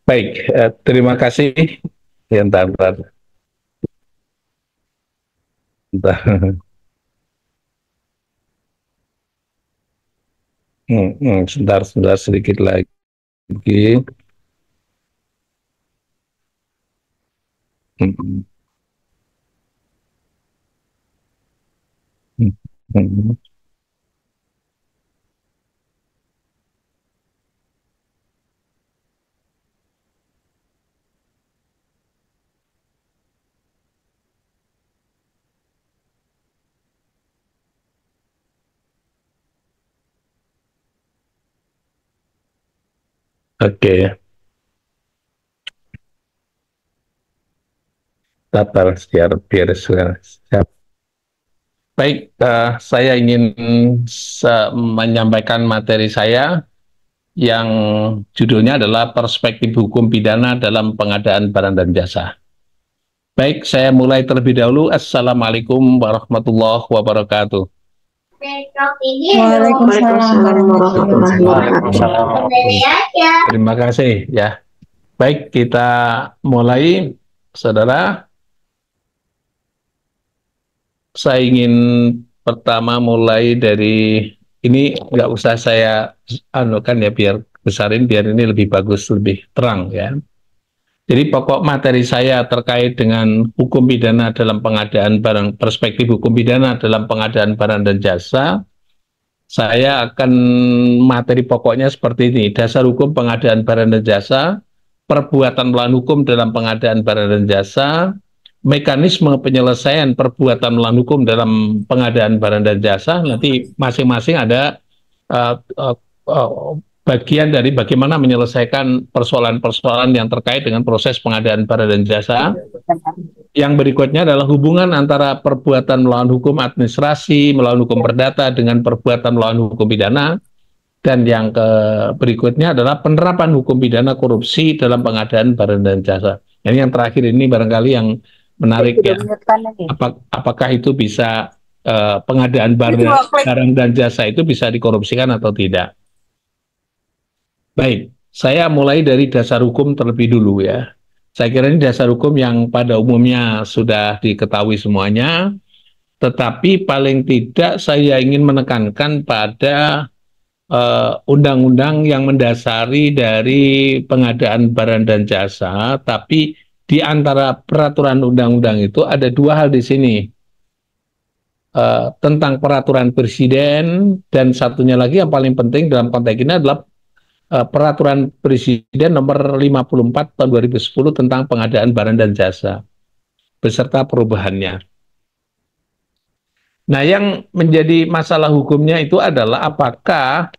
Baik, terima kasih. Ya, entar. Sebentar sedikit lagi. Hmm, hmm, hmm, Oke, daftar biar siap. Baik, saya ingin menyampaikan materi saya yang judulnya adalah perspektif hukum pidana dalam pengadaan barang dan jasa. Baik, saya mulai terlebih dahulu. Assalamualaikum warahmatullahi wabarakatuh. Waalaikumsalam Waalaikumsalam warahmatullahi warahmatullahi wabarakatuh. wabarakatuh. Terima kasih ya. Baik, kita mulai, saudara. Saya ingin pertama mulai dari ini, nggak usah saya anukan ya, biar besarin biar ini lebih bagus, lebih terang ya. Jadi pokok materi saya terkait dengan hukum pidana dalam pengadaan barang, perspektif hukum pidana dalam pengadaan barang dan jasa. Saya akan materi pokoknya seperti ini: dasar hukum pengadaan barang dan jasa, perbuatan melawan hukum dalam pengadaan barang dan jasa, mekanisme penyelesaian perbuatan melawan hukum dalam pengadaan barang dan jasa. Nanti masing-masing ada uh, uh, uh, bagian dari bagaimana menyelesaikan persoalan-persoalan yang terkait dengan proses pengadaan barang dan jasa. Yang berikutnya adalah hubungan antara perbuatan melawan hukum administrasi, melawan hukum perdata dengan perbuatan melawan hukum pidana. Dan yang berikutnya adalah penerapan hukum pidana korupsi dalam pengadaan barang dan jasa. Ini yang terakhir ini barangkali yang menarik ya. Apakah itu bisa pengadaan barang dan jasa itu bisa dikorupsikan atau tidak? Baik, saya mulai dari dasar hukum terlebih dulu ya. Saya kira ini dasar hukum yang pada umumnya sudah diketahui semuanya, tetapi paling tidak saya ingin menekankan pada undang-undang yang mendasari dari pengadaan barang dan jasa, tapi di antara peraturan undang-undang itu ada dua hal di sini. Tentang peraturan presiden, dan satunya lagi yang paling penting dalam konteks ini adalah peraturan presiden nomor 54 tahun 2010 tentang pengadaan barang dan jasa beserta perubahannya. Nah, yang menjadi masalah hukumnya itu adalah apakah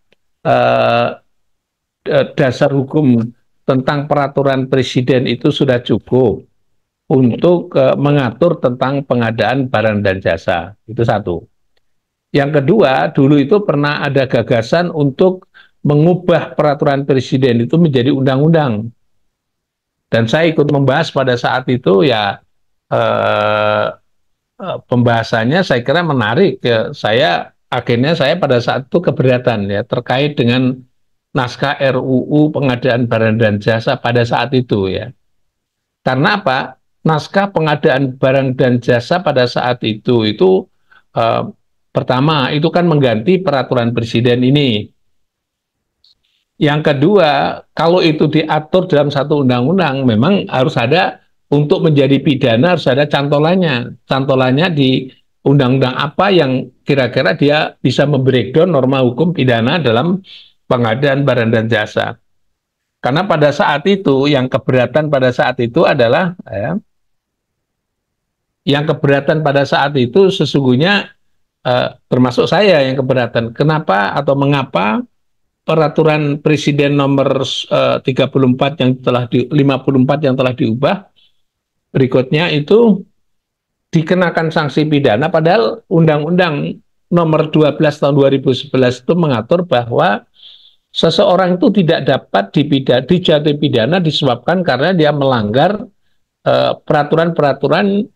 dasar hukum tentang peraturan presiden itu sudah cukup untuk mengatur tentang pengadaan barang dan jasa. Itu satu. Yang kedua, dulu itu pernah ada gagasan untuk mengubah peraturan presiden itu menjadi undang-undang. Dan saya ikut membahas pada saat itu ya, pembahasannya saya kira menarik ya. Akhirnya saya pada saat itu keberatan ya terkait dengan naskah RUU pengadaan barang dan jasa pada saat itu ya. Karena apa? Naskah pengadaan barang dan jasa pada saat itu eh, pertama itu kan mengganti peraturan presiden ini. Yang kedua, kalau itu diatur dalam satu undang-undang, memang harus ada, untuk menjadi pidana harus ada cantolannya. Cantolannya di undang-undang apa yang kira-kira dia bisa membreakdown norma hukum pidana dalam pengadaan barang dan jasa. Karena pada saat itu, yang keberatan pada saat itu adalah, yang keberatan pada saat itu sesungguhnya, termasuk saya yang keberatan. Kenapa atau mengapa peraturan presiden nomor 34 yang telah 54 yang telah diubah berikutnya itu dikenakan sanksi pidana, padahal undang-undang nomor 12 tahun 2011 itu mengatur bahwa seseorang itu tidak dapat dijatuhi pidana disebabkan karena dia melanggar peraturan-peraturan,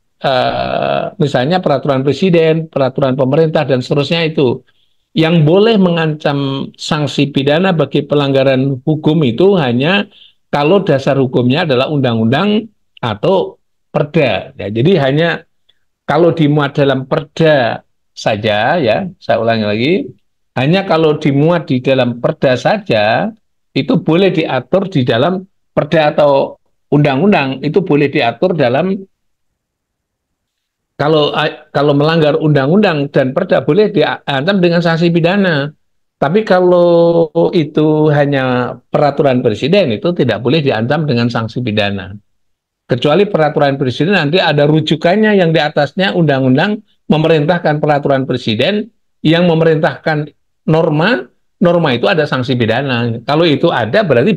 misalnya peraturan presiden, peraturan pemerintah dan seterusnya. Itu yang boleh mengancam sanksi pidana bagi pelanggaran hukum itu hanya kalau dasar hukumnya adalah undang-undang atau perda. Ya, jadi hanya kalau dimuat dalam perda saja, ya, saya ulangi lagi, hanya kalau dimuat di dalam perda saja, itu boleh diatur di dalam perda atau undang-undang, itu boleh diatur dalam kalau melanggar undang-undang dan perda boleh diancam dengan sanksi pidana. Tapi kalau itu hanya peraturan presiden, itu tidak boleh diancam dengan sanksi pidana. Kecuali peraturan presiden nanti ada rujukannya yang di atasnya undang-undang memerintahkan peraturan presiden yang memerintahkan norma, norma itu ada sanksi pidana. Kalau itu ada berarti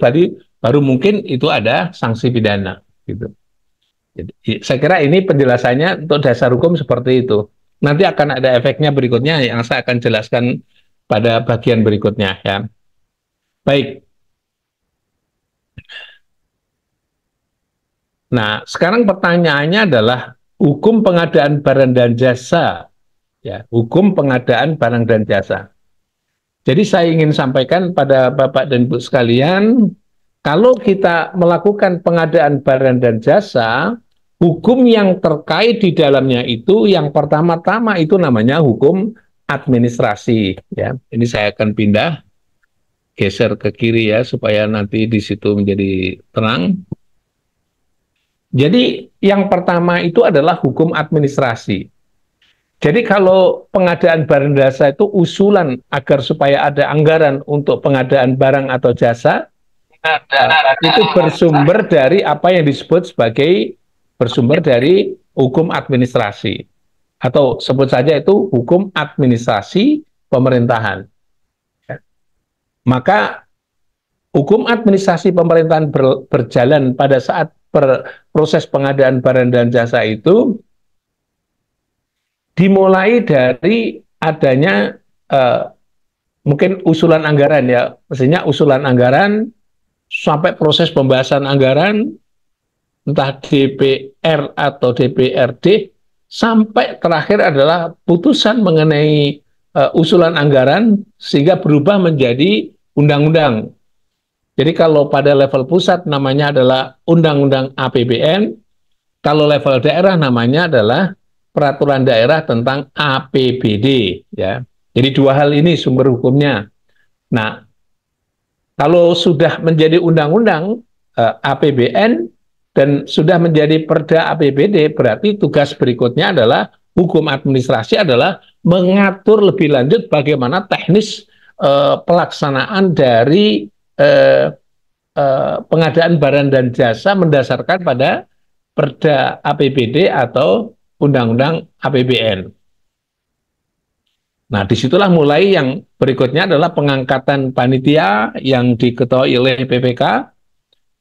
baru mungkin itu ada sanksi pidana. Gitu. Jadi, saya kira ini penjelasannya untuk dasar hukum seperti itu. Nanti akan ada efeknya berikutnya yang saya akan jelaskan pada bagian berikutnya ya. Baik. Nah, sekarang pertanyaannya adalah hukum pengadaan barang dan jasa. Ya, hukum pengadaan barang dan jasa. Jadi saya ingin sampaikan pada Bapak dan Ibu sekalian, kalau kita melakukan pengadaan barang dan jasa, hukum yang terkait di dalamnya itu yang pertama-tama itu namanya hukum administrasi. Ya, ini saya akan pindah, geser ke kiri ya supaya nanti di situ menjadi terang. Jadi yang pertama itu adalah hukum administrasi. Jadi kalau pengadaan barang dan jasa itu usulan agar supaya ada anggaran untuk pengadaan barang atau jasa, itu bersumber dari apa yang disebut sebagai bersumber dari hukum administrasi. Atau sebut saja itu hukum administrasi pemerintahan. Maka hukum administrasi pemerintahan berjalan pada saat proses pengadaan barang dan jasa itu dimulai dari adanya mungkin usulan anggaran ya, mestinya usulan anggaran sampai proses pembahasan anggaran entah DPR atau DPRD sampai terakhir adalah putusan mengenai usulan anggaran sehingga berubah menjadi undang-undang. Jadi kalau pada level pusat namanya adalah Undang-Undang APBN, kalau level daerah namanya adalah Peraturan Daerah tentang APBD. Ya. Jadi dua hal ini sumber hukumnya. Nah, kalau sudah menjadi undang-undang APBN dan sudah menjadi Perda APBD, berarti tugas berikutnya adalah hukum administrasi adalah mengatur lebih lanjut bagaimana teknis pelaksanaan dari pengadaan barang dan jasa mendasarkan pada Perda APBD atau Undang-Undang APBN. Nah, disitulah mulai yang berikutnya adalah pengangkatan panitia yang diketuai oleh PPK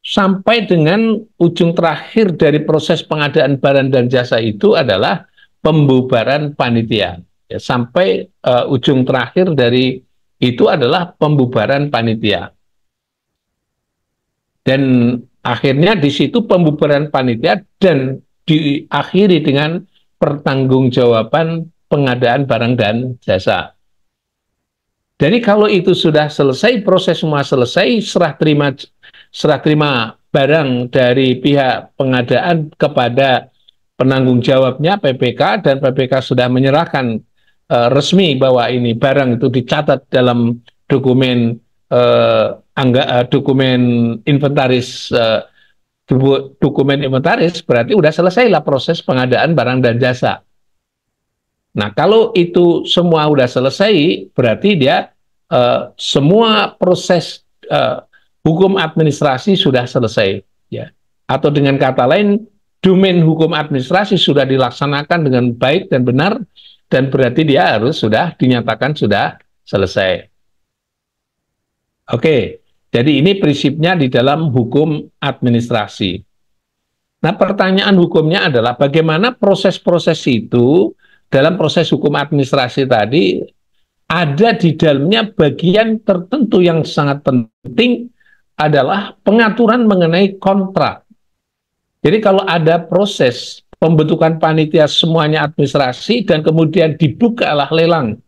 sampai dengan ujung terakhir dari proses pengadaan barang dan jasa itu adalah pembubaran panitia. Ya, sampai ujung terakhir dari itu adalah pembubaran panitia. Dan akhirnya di situ pembubaran panitia dan diakhiri dengan pertanggungjawaban pengadaan barang dan jasa. Jadi kalau itu sudah selesai, proses semua selesai, serah terima barang dari pihak pengadaan kepada penanggung jawabnya PPK dan PPK sudah menyerahkan resmi bahwa ini barang itu dicatat dalam dokumen dokumen inventaris berarti sudah selesailah proses pengadaan barang dan jasa. Nah, kalau itu semua sudah selesai, berarti dia semua proses hukum administrasi sudah selesai, ya. Atau dengan kata lain, domain hukum administrasi sudah dilaksanakan dengan baik dan benar, dan berarti dia harus sudah dinyatakan sudah selesai. Oke, jadi ini prinsipnya di dalam hukum administrasi. Nah, pertanyaan hukumnya adalah bagaimana proses-proses itu dalam proses hukum administrasi tadi ada di dalamnya bagian tertentu yang sangat penting adalah pengaturan mengenai kontrak. Jadi kalau ada proses pembentukan panitia semuanya administrasi dan kemudian dibukalah lelang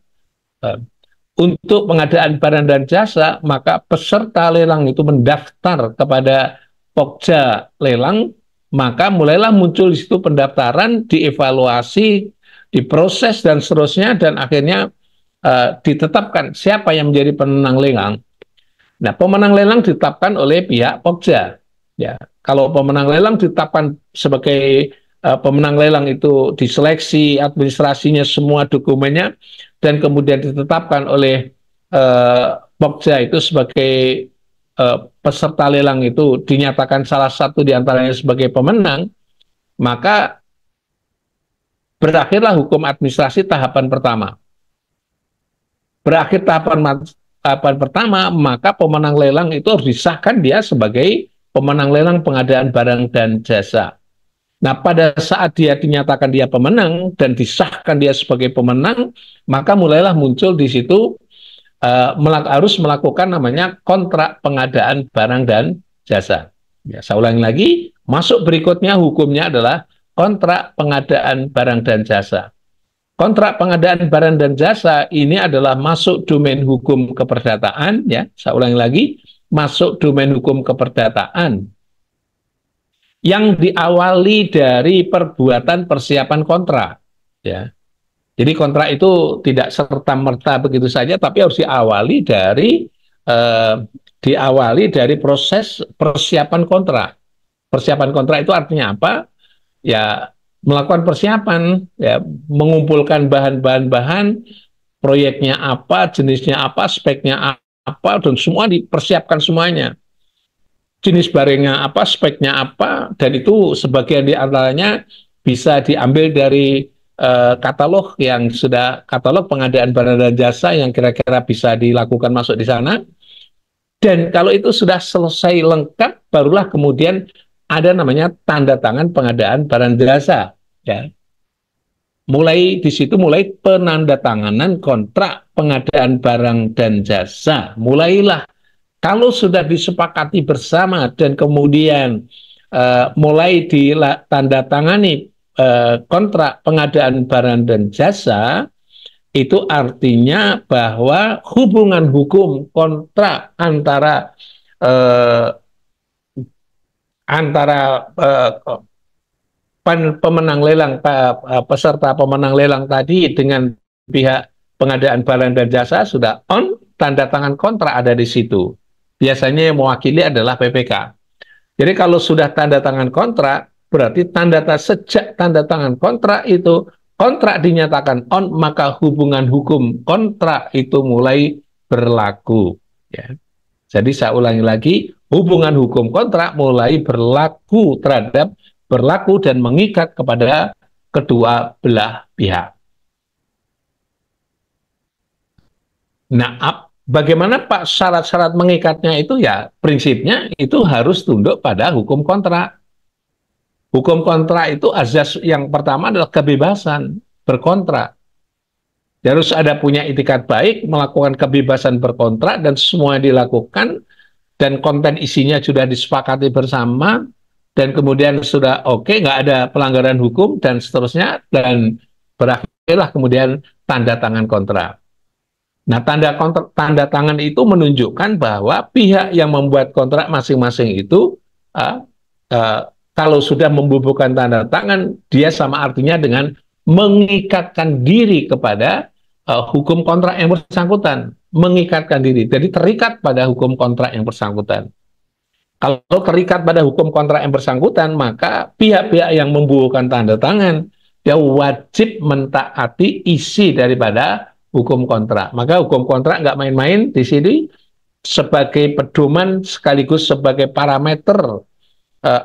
untuk pengadaan barang dan jasa, maka peserta lelang itu mendaftar kepada Pokja lelang, maka mulailah muncul di situ pendaftaran, dievaluasi, diproses dan seterusnya, dan akhirnya ditetapkan siapa yang menjadi pemenang lelang. Nah, pemenang lelang ditetapkan oleh pihak Pokja. Ya, kalau pemenang lelang ditetapkan sebagai pemenang lelang itu diseleksi administrasinya, semua dokumennya, dan kemudian ditetapkan oleh Pokja itu sebagai peserta lelang, itu dinyatakan salah satu di antaranya sebagai pemenang, maka berakhirlah hukum administrasi tahapan pertama. Berakhir tahapan pertama, maka pemenang lelang itu harus disahkan dia sebagai pemenang lelang pengadaan barang dan jasa. Nah, pada saat dia dinyatakan dia pemenang dan disahkan dia sebagai pemenang, maka mulailah muncul di situ harus melakukan namanya kontrak pengadaan barang dan jasa. Ya, saya ulangi lagi, masuk berikutnya hukumnya adalah kontrak pengadaan barang dan jasa. Kontrak pengadaan barang dan jasa ini adalah masuk domain hukum keperdataan, ya. Saya ulangi lagi, masuk domain hukum keperdataan yang diawali dari perbuatan persiapan kontrak, ya. Jadi kontrak itu tidak serta-merta begitu saja, tapi harus diawali dari proses persiapan kontrak. Persiapan kontrak itu artinya apa? Ya, melakukan persiapan, ya, mengumpulkan bahan-bahan, proyeknya apa, jenisnya apa, speknya apa, dan semua dipersiapkan semuanya. Jenis barangnya apa, speknya apa, dan itu sebagian di antaranya bisa diambil dari katalog yang sudah, katalog pengadaan barang dan jasa yang kira-kira bisa dilakukan masuk di sana. Dan kalau itu sudah selesai lengkap, barulah kemudian ada namanya tanda tangan pengadaan barang jasa. Ya. Mulai di situ mulai penandatanganan kontrak pengadaan barang dan jasa. Mulailah kalau sudah disepakati bersama dan kemudian mulai ditandatangani kontrak pengadaan barang dan jasa, itu artinya bahwa hubungan hukum kontrak antara pemenang lelang, peserta pemenang lelang tadi dengan pihak pengadaan barang dan jasa sudah on, tanda tangan kontrak ada di situ. Biasanya yang mewakili adalah PPK. Jadi kalau sudah tanda tangan kontrak, berarti sejak tanda tangan kontrak itu, kontrak dinyatakan on, maka hubungan hukum kontrak itu mulai berlaku. Ya. Jadi saya ulangi lagi, hubungan hukum kontrak mulai berlaku dan mengikat kepada kedua belah pihak. Nah, bagaimana Pak syarat-syarat mengikatnya itu? Ya, prinsipnya itu harus tunduk pada hukum kontrak. Hukum kontrak itu azas yang pertama adalah kebebasan berkontrak. Harus ada punya itikat baik, melakukan kebebasan berkontrak, dan semua dilakukan, dan konten isinya sudah disepakati bersama, dan kemudian sudah oke, nggak ada pelanggaran hukum, dan seterusnya, dan berakhirlah kemudian tanda tangan kontrak. Nah, tanda tangan itu menunjukkan bahwa pihak yang membuat kontrak masing-masing itu, kalau sudah membubuhkan tanda tangan, dia sama artinya dengan mengikatkan diri kepada hukum kontrak yang bersangkutan. Mengikatkan diri, jadi terikat pada hukum kontrak yang bersangkutan. Kalau terikat pada hukum kontrak yang bersangkutan, maka pihak-pihak yang membubuhkan tanda tangan, dia wajib mentaati isi daripada hukum kontrak. Maka hukum kontrak nggak main-main di sini, sebagai pedoman sekaligus sebagai parameter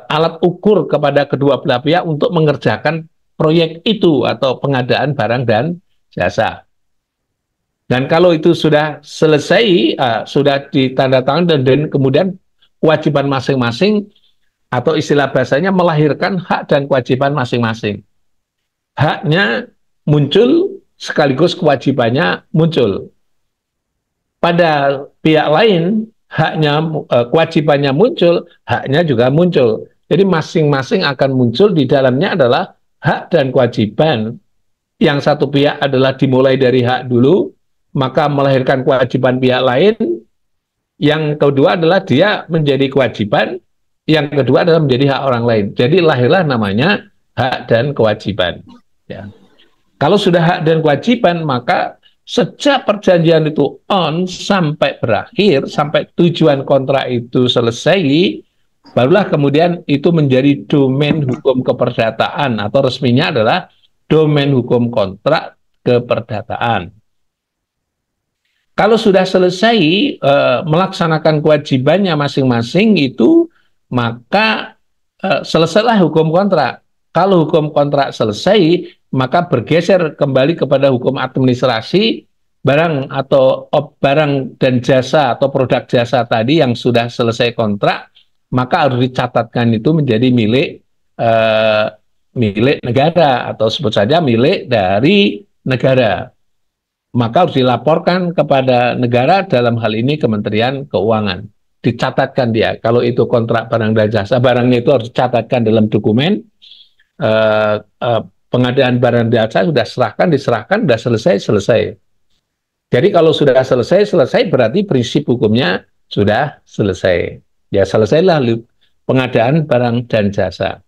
alat ukur kepada kedua belah pihak untuk mengerjakan proyek itu atau pengadaan barang dan jasa. Dan kalau itu sudah selesai, sudah ditandatangani, dan kemudian kewajiban masing-masing, atau istilah bahasanya melahirkan hak dan kewajiban masing-masing. Haknya muncul sekaligus kewajibannya muncul. Pada pihak lain, kewajibannya muncul, haknya juga muncul. Jadi masing-masing akan muncul, di dalamnya adalah hak dan kewajiban. Yang satu pihak adalah dimulai dari hak dulu, maka melahirkan kewajiban pihak lain. Yang kedua adalah dia menjadi kewajiban, yang kedua adalah menjadi hak orang lain. Jadi lahirlah namanya hak dan kewajiban. Ya. Kalau sudah hak dan kewajiban, maka sejak perjanjian itu on sampai berakhir, sampai tujuan kontrak itu selesai, barulah kemudian itu menjadi domain hukum keperdataan, atau resminya adalah domain hukum kontrak keperdataan. Kalau sudah selesai melaksanakan kewajibannya masing-masing itu, maka selesailah hukum kontrak. Kalau hukum kontrak selesai, maka bergeser kembali kepada hukum administrasi. Barang atau barang dan jasa atau produk jasa tadi yang sudah selesai kontrak, maka harus dicatatkan itu menjadi milik negara, atau sebut saja milik dari negara. Maka harus dilaporkan kepada negara, dalam hal ini Kementerian Keuangan. Dicatatkan dia, kalau itu kontrak barang dan jasa, barangnya itu harus dicatatkan dalam dokumen. Pengadaan barang dan jasa sudah diserahkan, sudah selesai. Jadi kalau sudah selesai berarti prinsip hukumnya sudah selesai. Ya, selesailah pengadaan barang dan jasa.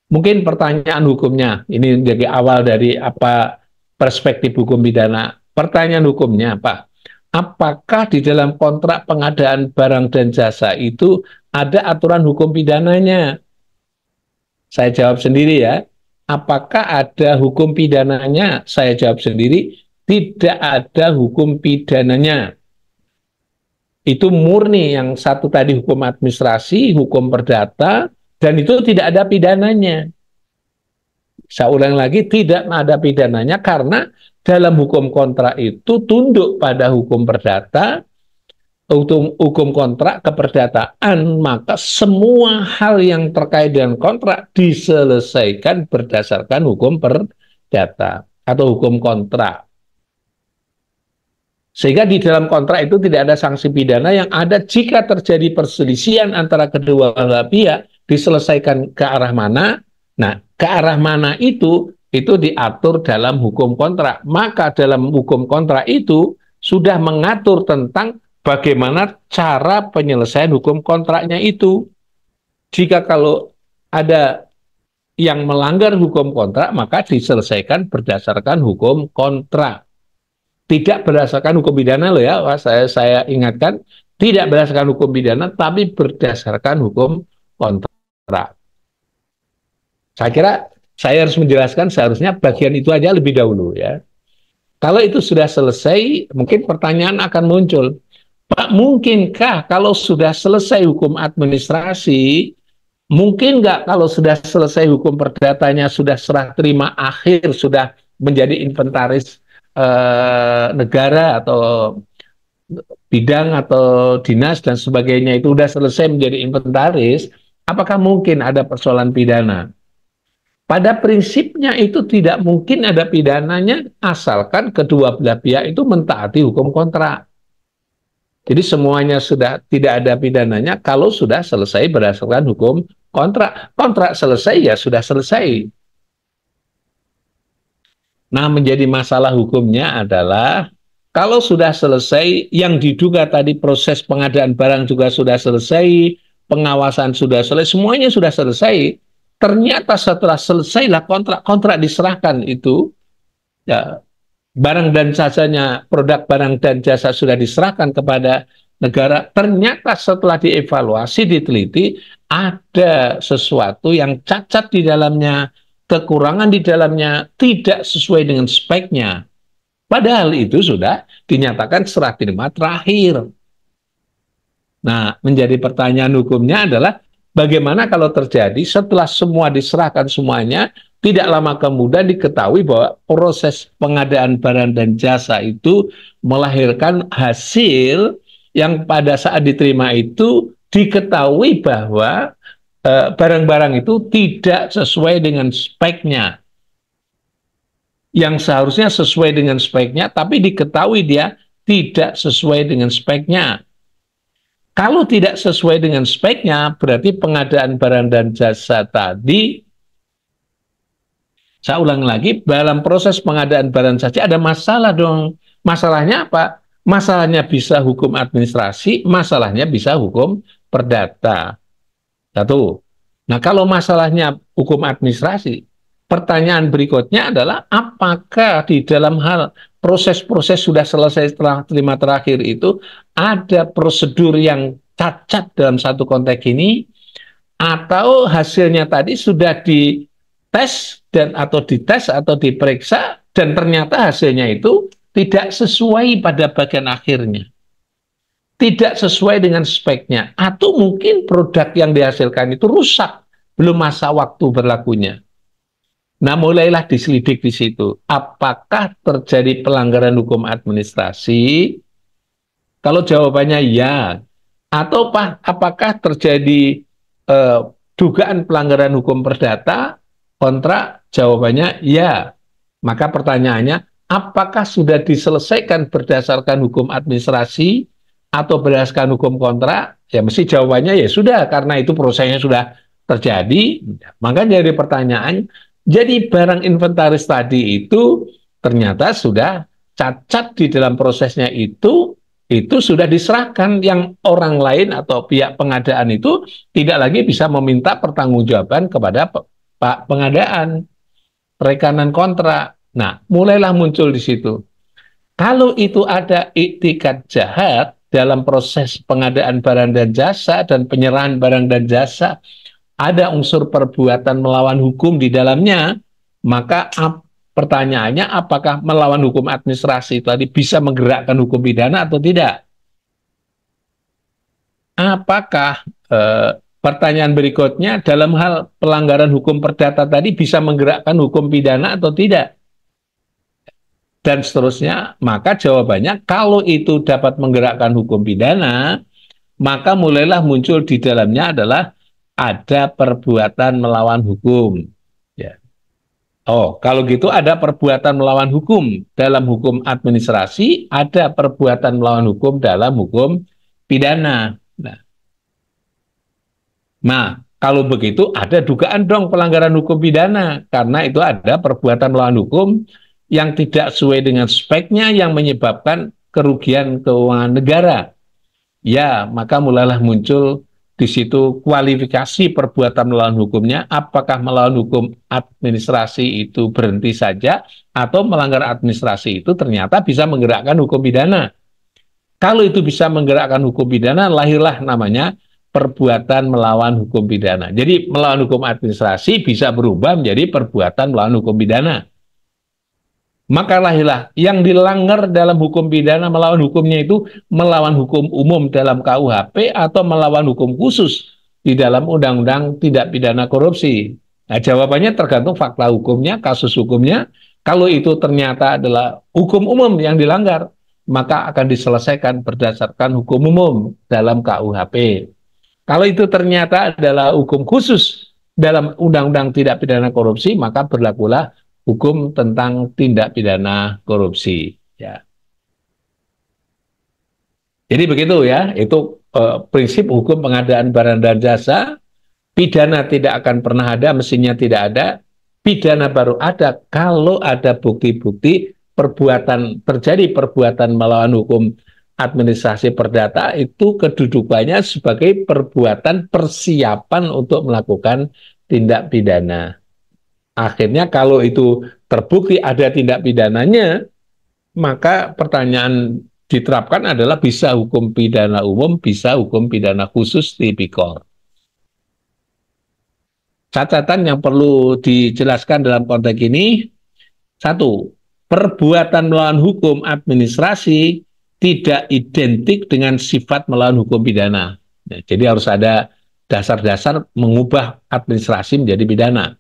Mungkin pertanyaan hukumnya, ini jadi awal dari apa perspektif hukum pidana. Pertanyaan hukumnya, Pak, apakah di dalam kontrak pengadaan barang dan jasa itu ada aturan hukum pidananya? Saya jawab sendiri ya. Apakah ada hukum pidananya? Saya jawab sendiri, tidak ada hukum pidananya. Itu murni, yang satu tadi hukum administrasi, hukum perdata, dan itu tidak ada pidananya. Saya ulang lagi, tidak ada pidananya karena dalam hukum kontrak itu tunduk pada hukum perdata, hukum kontrak keperdataan, maka semua hal yang terkait dengan kontrak diselesaikan berdasarkan hukum perdata atau hukum kontrak. Sehingga di dalam kontrak itu tidak ada sanksi pidana, yang ada jika terjadi perselisihan antara kedua belah pihak diselesaikan ke arah mana. Nah, ke arah mana itu diatur dalam hukum kontrak. Maka dalam hukum kontrak itu sudah mengatur tentang bagaimana cara penyelesaian hukum kontraknya itu. Jika kalau ada yang melanggar hukum kontrak, maka diselesaikan berdasarkan hukum kontrak. Tidak berdasarkan hukum pidana loh ya, saya ingatkan, tidak berdasarkan hukum pidana, tapi berdasarkan hukum kontrak. Saya kira saya harus menjelaskan seharusnya bagian itu aja lebih dahulu ya. Kalau itu sudah selesai, mungkin pertanyaan akan muncul, Pak, mungkinkah kalau sudah selesai hukum administrasi, mungkin nggak kalau sudah selesai hukum perdatanya, sudah serah terima akhir, sudah menjadi inventaris negara atau bidang atau dinas dan sebagainya, itu sudah selesai menjadi inventaris, apakah mungkin ada persoalan pidana? Pada prinsipnya itu tidak mungkin ada pidananya, asalkan kedua belah pihak itu mentaati hukum kontrak. Jadi semuanya sudah tidak ada pidananya kalau sudah selesai berdasarkan hukum kontrak. Kontrak selesai ya sudah selesai. Nah, menjadi masalah hukumnya adalah kalau sudah selesai, yang diduga tadi proses pengadaan barang juga sudah selesai, pengawasan sudah selesai, semuanya sudah selesai. Ternyata setelah selesailah kontrak diserahkan itu, ya, barang dan jasanya, produk barang dan jasa sudah diserahkan kepada negara. Ternyata setelah dievaluasi, diteliti, ada sesuatu yang cacat di dalamnya, kekurangan di dalamnya, tidak sesuai dengan speknya. Padahal itu sudah dinyatakan serah terima terakhir. Nah, menjadi pertanyaan hukumnya adalah bagaimana kalau terjadi setelah semua diserahkan semuanya, tidak lama kemudian diketahui bahwa proses pengadaan barang dan jasa itu melahirkan hasil yang pada saat diterima itu diketahui bahwa barang-barang itu tidak sesuai dengan speknya. Yang seharusnya sesuai dengan speknya, tapi diketahui dia tidak sesuai dengan speknya. Kalau tidak sesuai dengan speknya, berarti pengadaan barang dan jasa tadi, saya ulang lagi, dalam proses pengadaan barang saja ada masalah dong. Masalahnya apa? Masalahnya bisa hukum administrasi, masalahnya bisa hukum perdata. Satu. Nah, kalau masalahnya hukum administrasi, pertanyaan berikutnya adalah apakah di dalam hal proses-proses sudah selesai setelah terima terakhir itu ada prosedur yang cacat dalam satu konteks ini, atau hasilnya tadi sudah dites dan atau dites atau diperiksa dan ternyata hasilnya itu tidak sesuai pada bagian akhirnya, tidak sesuai dengan speknya, atau mungkin produk yang dihasilkan itu rusak belum masa waktu berlakunya. Nah, mulailah diselidik di situ. Apakah terjadi pelanggaran hukum administrasi? Kalau jawabannya ya, atau apakah terjadi eh, dugaan pelanggaran hukum perdata? Kontra, jawabannya ya. Maka pertanyaannya, apakah sudah diselesaikan berdasarkan hukum administrasi atau berdasarkan hukum kontra? Ya mesti jawabannya ya sudah, karena itu prosesnya sudah terjadi. Maka jadi pertanyaan, jadi barang inventaris tadi itu ternyata sudah cacat di dalam prosesnya itu sudah diserahkan, yang orang lain atau pihak pengadaan itu tidak lagi bisa meminta pertanggungjawaban kepada Pak pengadaan, rekanan kontrak. Nah, mulailah muncul di situ. Kalau itu ada iktikat jahat dalam proses pengadaan barang dan jasa dan penyerahan barang dan jasa, ada unsur perbuatan melawan hukum di dalamnya, maka pertanyaannya apakah melawan hukum administrasi tadi bisa menggerakkan hukum pidana atau tidak? Apakah pertanyaan berikutnya dalam hal pelanggaran hukum perdata tadi bisa menggerakkan hukum pidana atau tidak? Dan seterusnya, maka jawabannya kalau itu dapat menggerakkan hukum pidana, maka mulailah muncul di dalamnya adalah ada perbuatan melawan hukum. Ya. Oh, kalau gitu ada perbuatan melawan hukum dalam hukum administrasi, ada perbuatan melawan hukum dalam hukum pidana. Nah, kalau begitu ada dugaan dong pelanggaran hukum pidana, karena itu ada perbuatan melawan hukum yang tidak sesuai dengan speknya yang menyebabkan kerugian keuangan negara. Ya, maka mulailah muncul di situ kualifikasi perbuatan melawan hukumnya, apakah melawan hukum administrasi itu berhenti saja, atau melanggar administrasi itu ternyata bisa menggerakkan hukum pidana. Kalau itu bisa menggerakkan hukum pidana, lahirlah namanya perbuatan melawan hukum pidana. Jadi melawan hukum administrasi bisa berubah menjadi perbuatan melawan hukum pidana. Maka lahirlah yang dilanggar dalam hukum pidana melawan hukumnya itu melawan hukum umum dalam KUHP atau melawan hukum khusus di dalam Undang-Undang Tindak Pidana Korupsi. Nah, jawabannya tergantung fakta hukumnya, kasus hukumnya. Kalau itu ternyata adalah hukum umum yang dilanggar, maka akan diselesaikan berdasarkan hukum umum dalam KUHP. Kalau itu ternyata adalah hukum khusus dalam Undang-Undang Tindak Pidana Korupsi, maka berlakulah hukum tentang tindak pidana korupsi. Ya. Jadi begitu ya, itu prinsip hukum pengadaan barang dan jasa. Pidana tidak akan pernah ada, mestinya tidak ada. Pidana baru ada kalau ada bukti-bukti terjadi perbuatan melawan hukum administrasi perdata, itu kedudukannya sebagai perbuatan persiapan untuk melakukan tindak pidana. Akhirnya kalau itu terbukti ada tindak pidananya, maka pertanyaan diterapkan adalah bisa hukum pidana umum, bisa hukum pidana khusus tipikor. Catatan yang perlu dijelaskan dalam konteks ini, satu, perbuatan melawan hukum administrasi tidak identik dengan sifat melawan hukum pidana. Nah, jadi harus ada dasar-dasar mengubah administrasi menjadi pidana.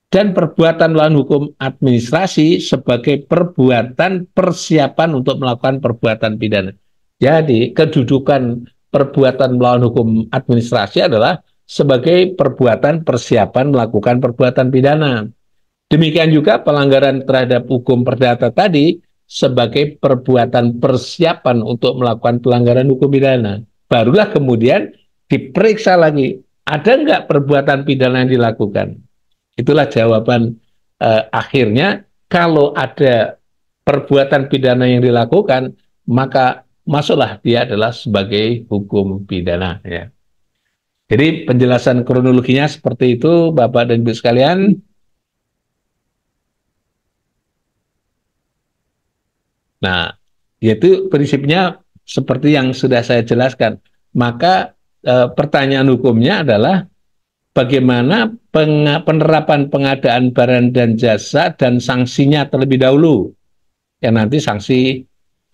Dan perbuatan melawan hukum administrasi sebagai perbuatan persiapan untuk melakukan perbuatan pidana. Jadi kedudukan perbuatan melawan hukum administrasi adalah sebagai perbuatan persiapan melakukan perbuatan pidana. Demikian juga pelanggaran terhadap hukum perdata tadi sebagai perbuatan persiapan untuk melakukan pelanggaran hukum pidana. Barulah kemudian diperiksa lagi, ada nggak perbuatan pidana yang dilakukan. Itulah jawaban akhirnya. Kalau ada perbuatan pidana yang dilakukan, maka masuklah dia adalah sebagai hukum pidana. Ya. Jadi penjelasan kronologinya seperti itu, Bapak dan Ibu sekalian. Nah, yaitu prinsipnya seperti yang sudah saya jelaskan. Maka pertanyaan hukumnya adalah bagaimana penerapan pengadaan barang dan jasa dan sanksinya terlebih dahulu. Yang nanti sanksi,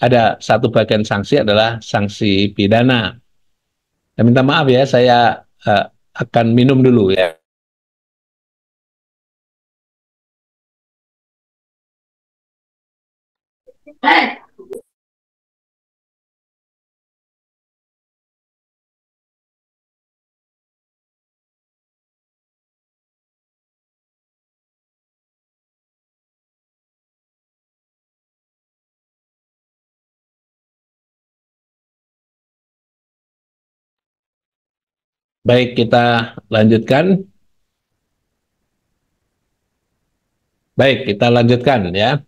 ada satu bagian sanksi adalah sanksi pidana. Ya, minta maaf ya, saya akan minum dulu ya. Baik, kita lanjutkan. Baik, kita lanjutkan ya.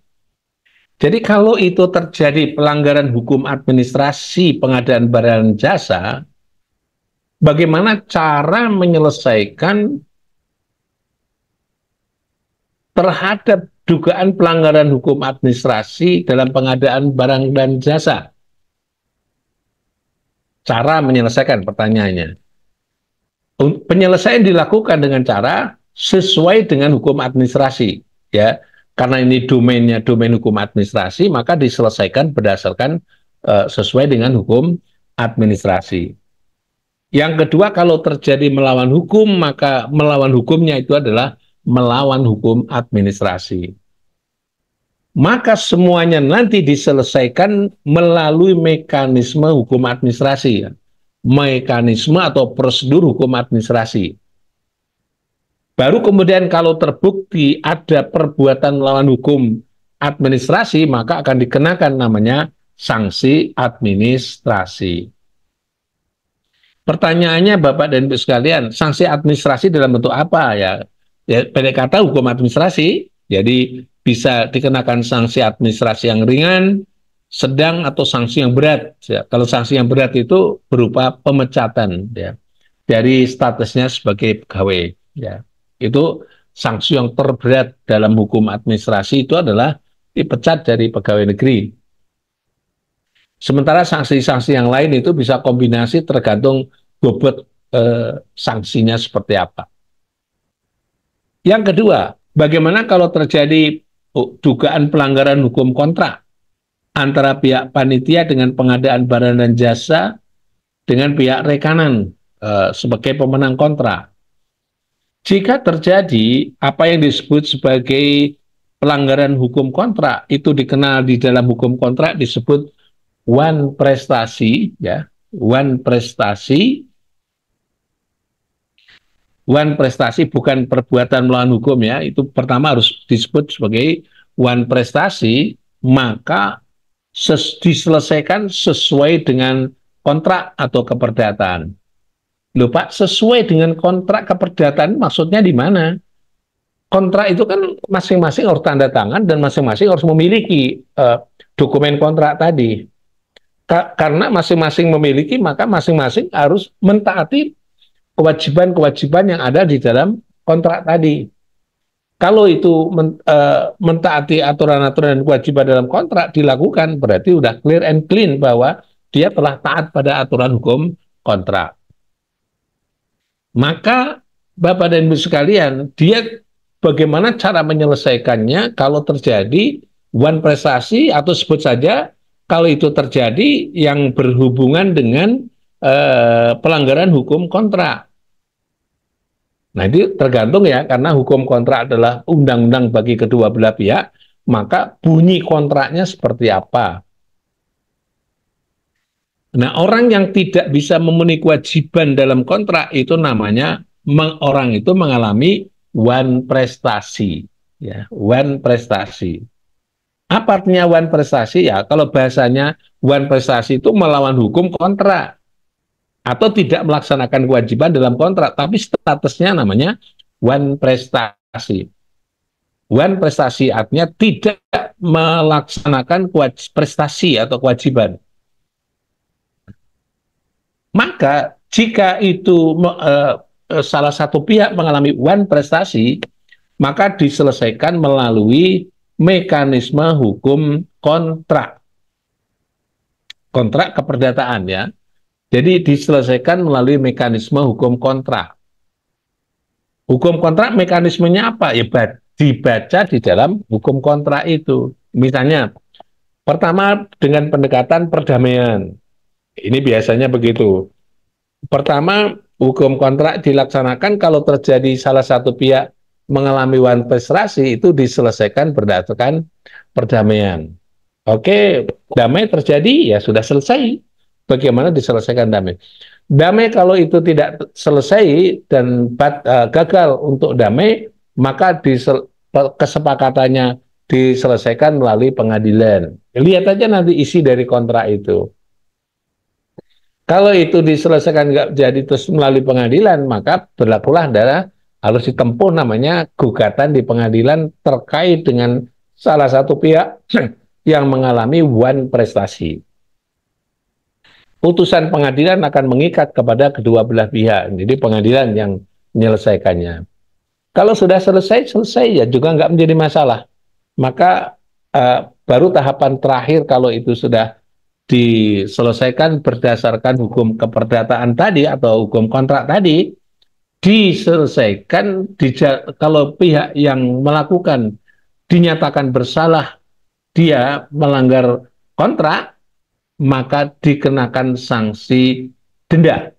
Jadi kalau itu terjadi pelanggaran hukum administrasi pengadaan barang jasa, bagaimana cara menyelesaikan terhadap dugaan pelanggaran hukum administrasi dalam pengadaan barang dan jasa? Cara menyelesaikan pertanyaannya. Penyelesaian dilakukan dengan cara sesuai dengan hukum administrasi, ya. Karena ini domainnya domain hukum administrasi, maka diselesaikan berdasarkan sesuai dengan hukum administrasi. Yang kedua, kalau terjadi melawan hukum, maka melawan hukumnya itu adalah melawan hukum administrasi. Maka semuanya nanti diselesaikan melalui mekanisme hukum administrasi, ya. Mekanisme atau prosedur hukum administrasi. Baru kemudian kalau terbukti ada perbuatan melawan hukum administrasi, maka akan dikenakan namanya sanksi administrasi. Pertanyaannya Bapak dan Ibu sekalian, sanksi administrasi dalam bentuk apa ya? Ya, pendek kata hukum administrasi, jadi bisa dikenakan sanksi administrasi yang ringan, sedang atau sanksi yang berat. Ya, kalau sanksi yang berat itu berupa pemecatan ya, dari statusnya sebagai pegawai. Ya, itu sanksi yang terberat dalam hukum administrasi itu adalah dipecat dari pegawai negeri. Sementara sanksi-sanksi yang lain itu bisa kombinasi tergantung bobot sanksinya seperti apa. Yang kedua, bagaimana kalau terjadi dugaan pelanggaran hukum kontrak antara pihak panitia dengan pengadaan barang dan jasa dengan pihak rekanan sebagai pemenang kontrak. Jika terjadi apa yang disebut sebagai pelanggaran hukum kontrak, itu dikenal di dalam hukum kontrak disebut wan prestasi, ya, wan prestasi. Wan prestasi bukan perbuatan melawan hukum ya, itu pertama harus disebut sebagai wan prestasi, maka diselesaikan sesuai dengan kontrak atau keperdataan. Loh Pak, sesuai dengan kontrak keperdataan maksudnya di mana? Kontrak itu kan masing-masing harus tanda tangan dan masing-masing harus memiliki dokumen kontrak tadi. Karena masing-masing memiliki, maka masing-masing harus mentaati kewajiban-kewajiban yang ada di dalam kontrak tadi. Kalau itu mentaati aturan-aturan dan kewajiban dalam kontrak dilakukan, berarti sudah clear and clean bahwa dia telah taat pada aturan hukum kontrak. Maka Bapak dan Ibu sekalian, dia bagaimana cara menyelesaikannya kalau terjadi wan prestasi atau sebut saja kalau itu terjadi yang berhubungan dengan pelanggaran hukum kontrak. Nah, itu tergantung ya, karena hukum kontrak adalah undang-undang bagi kedua belah pihak, maka bunyi kontraknya seperti apa. Nah, orang yang tidak bisa memenuhi kewajiban dalam kontrak itu namanya orang itu mengalami wan prestasi, ya, wan prestasi. Apa artinya wan prestasi? Ya, kalau bahasanya wan prestasi itu melawan hukum kontrak atau tidak melaksanakan kewajiban dalam kontrak, tapi statusnya namanya wan prestasi. Wan prestasi artinya tidak melaksanakan prestasi atau kewajiban. Maka Jika itu salah satu pihak mengalami wan prestasi, maka diselesaikan melalui mekanisme hukum kontrak. Kontrak keperdataan ya. Jadi diselesaikan melalui mekanisme hukum kontrak. Hukum kontrak mekanismenya apa? Ya dibaca di dalam hukum kontrak itu. Misalnya, pertama dengan pendekatan perdamaian. Ini biasanya begitu. Pertama, hukum kontrak dilaksanakan kalau terjadi salah satu pihak mengalami wan prestasi itu diselesaikan berdasarkan perdamaian. Oke, damai terjadi ya sudah selesai. Bagaimana diselesaikan damai? Damai kalau itu tidak selesai dan gagal untuk damai, maka kesepakatannya diselesaikan melalui pengadilan. Lihat aja nanti isi dari kontrak itu. Kalau itu diselesaikan nggak jadi terus melalui pengadilan, maka berlakulah adalah harus ditempuh namanya gugatan di pengadilan terkait dengan salah satu pihak yang mengalami wan prestasi. Putusan pengadilan akan mengikat kepada kedua belah pihak. Jadi pengadilan yang menyelesaikannya. Kalau sudah selesai, selesai ya juga nggak menjadi masalah. Maka baru tahapan terakhir kalau itu sudah diselesaikan berdasarkan hukum keperdataan tadi atau hukum kontrak tadi, diselesaikan kalau pihak yang melakukan dinyatakan bersalah, dia melanggar kontrak, maka dikenakan sanksi denda.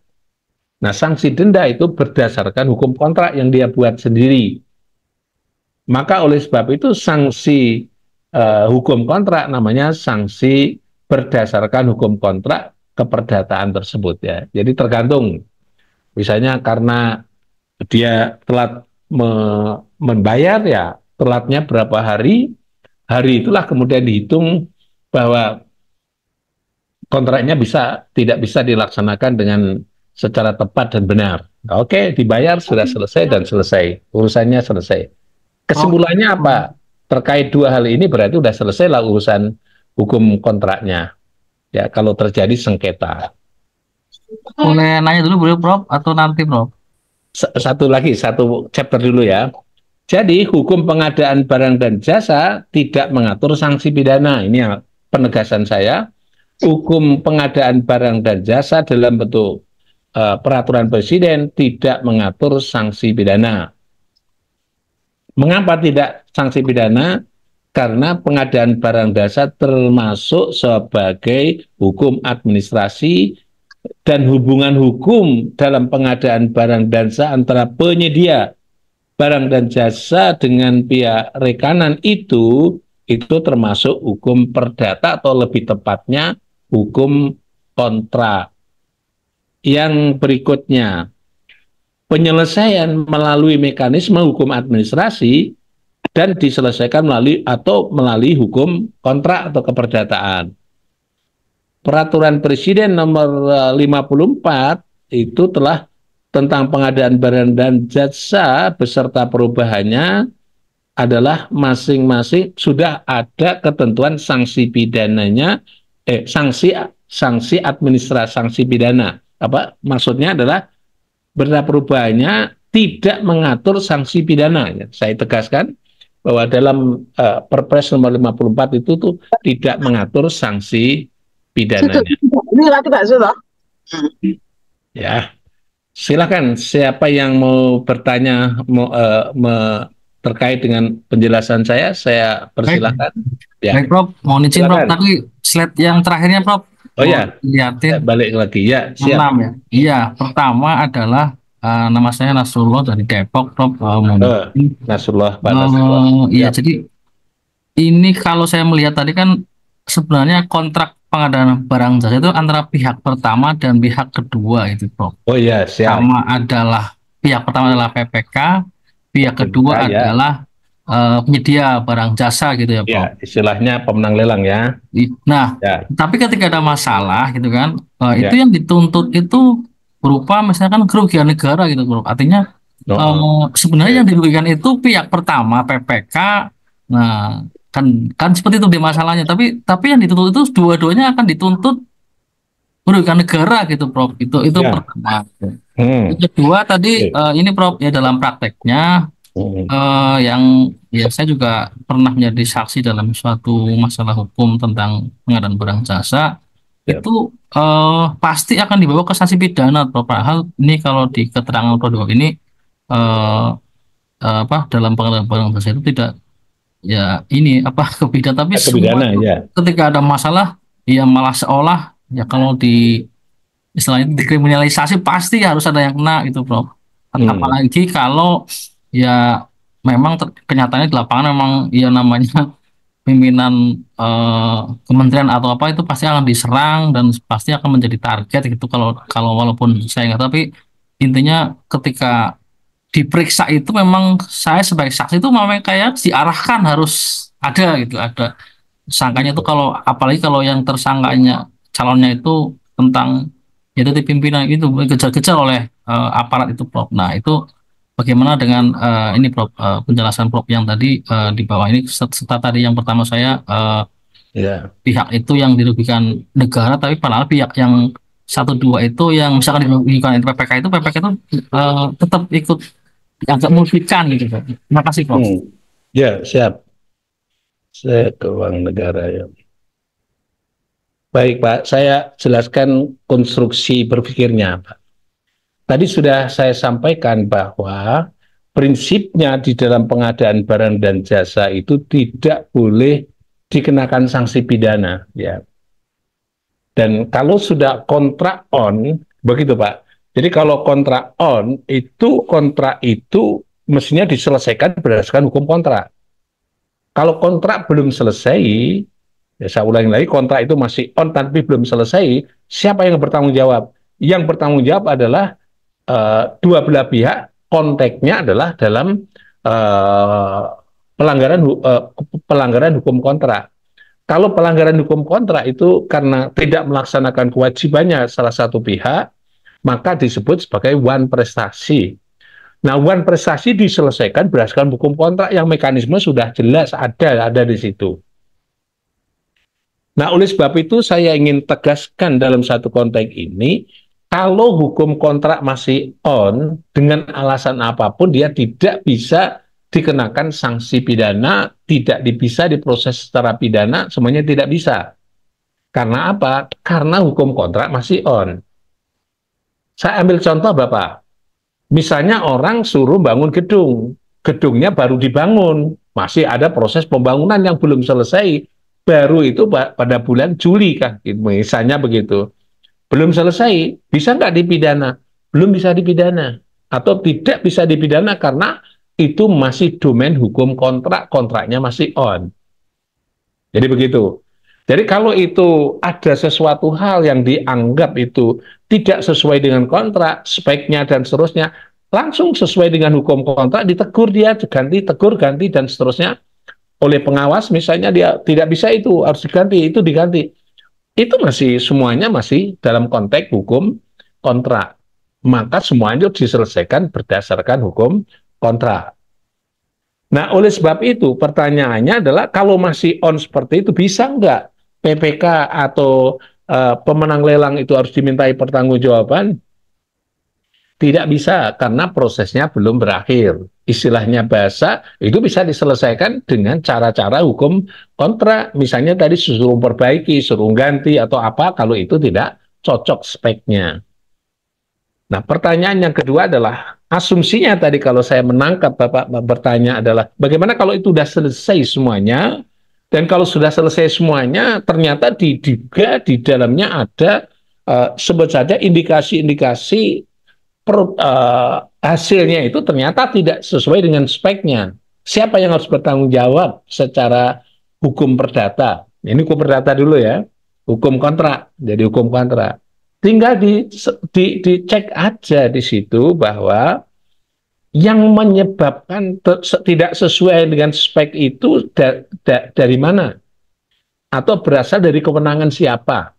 Nah, sanksi denda itu berdasarkan hukum kontrak yang dia buat sendiri. Maka oleh sebab itu sanksi hukum kontrak namanya sanksi berdasarkan hukum kontrak keperdataan tersebut ya. Jadi tergantung, misalnya karena dia telat membayar ya, telatnya berapa hari, hari itulah kemudian dihitung bahwa kontraknya tidak bisa dilaksanakan dengan secara tepat dan benar. Oke, dibayar sudah selesai dan selesai, urusannya selesai. Kesimpulannya apa? Terkait dua hal ini berarti sudah selesai lah urusan hukum kontraknya. Ya, kalau terjadi sengketa. Boleh nanya dulu boleh Prof atau nanti Prof? Satu lagi, satu chapter dulu ya. Jadi hukum pengadaan barang dan jasa tidak mengatur sanksi pidana. Ini yang penegasan saya. Hukum pengadaan barang dan jasa dalam bentuk peraturan presiden tidak mengatur sanksi pidana. Mengapa tidak sanksi pidana? Karena pengadaan barang jasa termasuk sebagai hukum administrasi dan hubungan hukum dalam pengadaan barang dan jasa antara penyedia barang dan jasa dengan pihak rekanan itu termasuk hukum perdata atau lebih tepatnya hukum kontrak. Yang berikutnya, penyelesaian melalui mekanisme hukum administrasi dan diselesaikan melalui hukum kontrak atau keperdataan. Peraturan Presiden nomor 54 itu telah tentang pengadaan barang dan jasa beserta perubahannya adalah masing-masing sudah ada ketentuan sanksi pidananya, sanksi administrasi, sanksi pidana. Apa maksudnya adalah berita perubahannya tidak mengatur sanksi pidana. Saya tegaskan bahwa dalam Perpres nomor 54 itu tuh tidak mengatur sanksi pidananya. Ya, silakan siapa yang mau bertanya terkait dengan penjelasan saya persilahkan. Ya. Baik Prof, mohon izin Prof, tapi slide yang terakhirnya Prof. Oh ya, lihatin balik lagi ya. Siap. 6 ya. Iya, pertama adalah nama saya Nasrullah dari Depok Prof. Nasrullah, Pak Nasrullah. Iya, jadi ini kalau saya melihat tadi kan sebenarnya kontrak pengadaan barang jasa itu antara pihak pertama dan pihak kedua itu Prof. Oh iya, siap. Pihak pertama adalah PPK, pihak kedua adalah penyedia barang jasa gitu ya, Prof. Ya, istilahnya pemenang lelang ya. Nah, tapi ketika ada masalah gitu kan, itu yang dituntut itu berupa misalkan kerugian negara gitu, Prof. Artinya sebenarnya yang dirugikan itu pihak pertama PPK. Nah, kan seperti itu dia masalahnya. Tapi yang dituntut itu dua-duanya akan dituntut merugikan negara gitu Prof. Itu Ya. pertama. Yang Hmm. kedua tadi Oke. ini Prof ya dalam prakteknya Hmm. yang ya saya juga pernah menjadi saksi dalam suatu masalah hukum tentang pengadaan barang jasa Ya. itu pasti akan dibawa ke sanksi pidana Prof. Hal ini kalau di keterangan Prof ini eh, apa dalam pengadaan barang jasa itu tidak ya ini apa ke pidana tapi Ke semua pidana itu ya. ketika ada masalah ya malah seolah ya kalau di istilahnya dikriminalisasi pasti harus ada yang kena gitu Prof. Hmm. Apalagi kalau ya memang kenyataannya di lapangan memang ya namanya pimpinan kementerian atau apa itu pasti akan diserang dan pasti akan menjadi target gitu kalau kalau walaupun saya nggak tahu, tapi intinya ketika diperiksa itu memang saya sebagai saksi itu memang kayak diarahkan harus ada gitu ada sangkanya itu kalau apalagi kalau yang tersangkanya calonnya itu tentang ya itu pimpinan itu dikejar-kejar oleh aparat itu Prof. Nah itu bagaimana dengan ini Prof penjelasan Prof yang tadi di bawah ini serta tadi yang pertama saya Ya. pihak itu yang dirugikan negara tapi padahal pihak yang satu dua itu yang misalkan dirugikan PPK itu tetap ikut dianggap merugikan gitu Prof. Terima kasih Prof. Hmm. Ya, siap. Saya ke uang negara ya. Baik, Pak. Saya jelaskan konstruksi berpikirnya, Pak. Tadi sudah saya sampaikan bahwa prinsipnya di dalam pengadaan barang dan jasa itu tidak boleh dikenakan sanksi pidana, ya. Dan kalau sudah kontrak on, begitu Pak. Jadi kalau kontrak itu mestinya diselesaikan berdasarkan hukum kontrak. Kalau kontrak belum selesai, ya saya ulangi lagi, kontrak itu masih on tapi belum selesai, siapa yang bertanggung jawab? Yang bertanggung jawab adalah dua belah pihak, konteksnya adalah dalam uh, pelanggaran hukum kontrak. Kalau pelanggaran hukum kontrak itu karena tidak melaksanakan kewajibannya salah satu pihak, maka disebut sebagai wan prestasi. Nah, wan prestasi diselesaikan berdasarkan hukum kontrak yang mekanisme sudah jelas ada di situ. Nah, oleh sebab itu saya ingin tegaskan dalam satu konteks ini, kalau hukum kontrak masih on, dengan alasan apapun dia tidak bisa dikenakan sanksi pidana, tidak bisa diproses secara pidana, semuanya tidak bisa. Karena apa? Karena hukum kontrak masih on. Saya ambil contoh Bapak, misalnya orang suruh bangun gedung, gedungnya baru dibangun, masih ada proses pembangunan yang belum selesai, baru itu pada bulan Juli kan, misalnya begitu. Belum selesai, bisa nggak dipidana? Belum bisa dipidana. Atau tidak bisa dipidana karena itu masih domain hukum kontrak, kontraknya masih on. Jadi begitu. Jadi kalau itu ada sesuatu hal yang dianggap itu tidak sesuai dengan kontrak, speknya dan seterusnya, langsung sesuai dengan hukum kontrak, ditegur dia, ganti, tegur, ganti, dan seterusnya. Oleh pengawas misalnya dia tidak bisa itu, harus diganti, itu diganti. Itu masih semuanya masih dalam konteks hukum kontrak. Maka semuanya diselesaikan berdasarkan hukum kontrak. Nah, oleh sebab itu pertanyaannya adalah kalau masih on seperti itu bisa nggak PPK atau pemenang lelang itu harus dimintai pertanggungjawaban? Tidak bisa karena prosesnya belum berakhir. Istilahnya bahasa itu bisa diselesaikan dengan cara-cara hukum kontrak. Misalnya tadi suruh perbaiki, suruh ganti atau apa kalau itu tidak cocok speknya. Nah, pertanyaan yang kedua adalah asumsinya tadi kalau saya menangkap Bapak bertanya adalah bagaimana kalau itu sudah selesai semuanya dan kalau sudah selesai semuanya ternyata diduga di dalamnya ada sebut saja indikasi-indikasi hasilnya itu ternyata tidak sesuai dengan speknya. Siapa yang harus bertanggung jawab secara hukum perdata? Ini hukum perdata dulu ya, hukum kontrak. Jadi hukum kontrak. Tinggal dicek aja di situ bahwa yang menyebabkan tidak sesuai dengan spek itu dari mana? Atau berasal dari kewenangan siapa?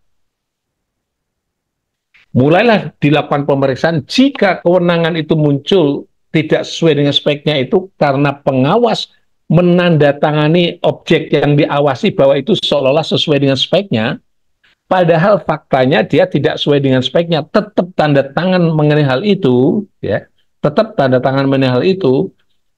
Mulailah dilakukan pemeriksaan jika kewenangan itu muncul tidak sesuai dengan speknya itu karena pengawas menandatangani objek yang diawasi bahwa itu seolah-olah sesuai dengan speknya, Padahal faktanya dia tidak sesuai dengan speknya, tetap tanda tangan mengenai hal itu, ya, tetap tanda tangan mengenai hal itu,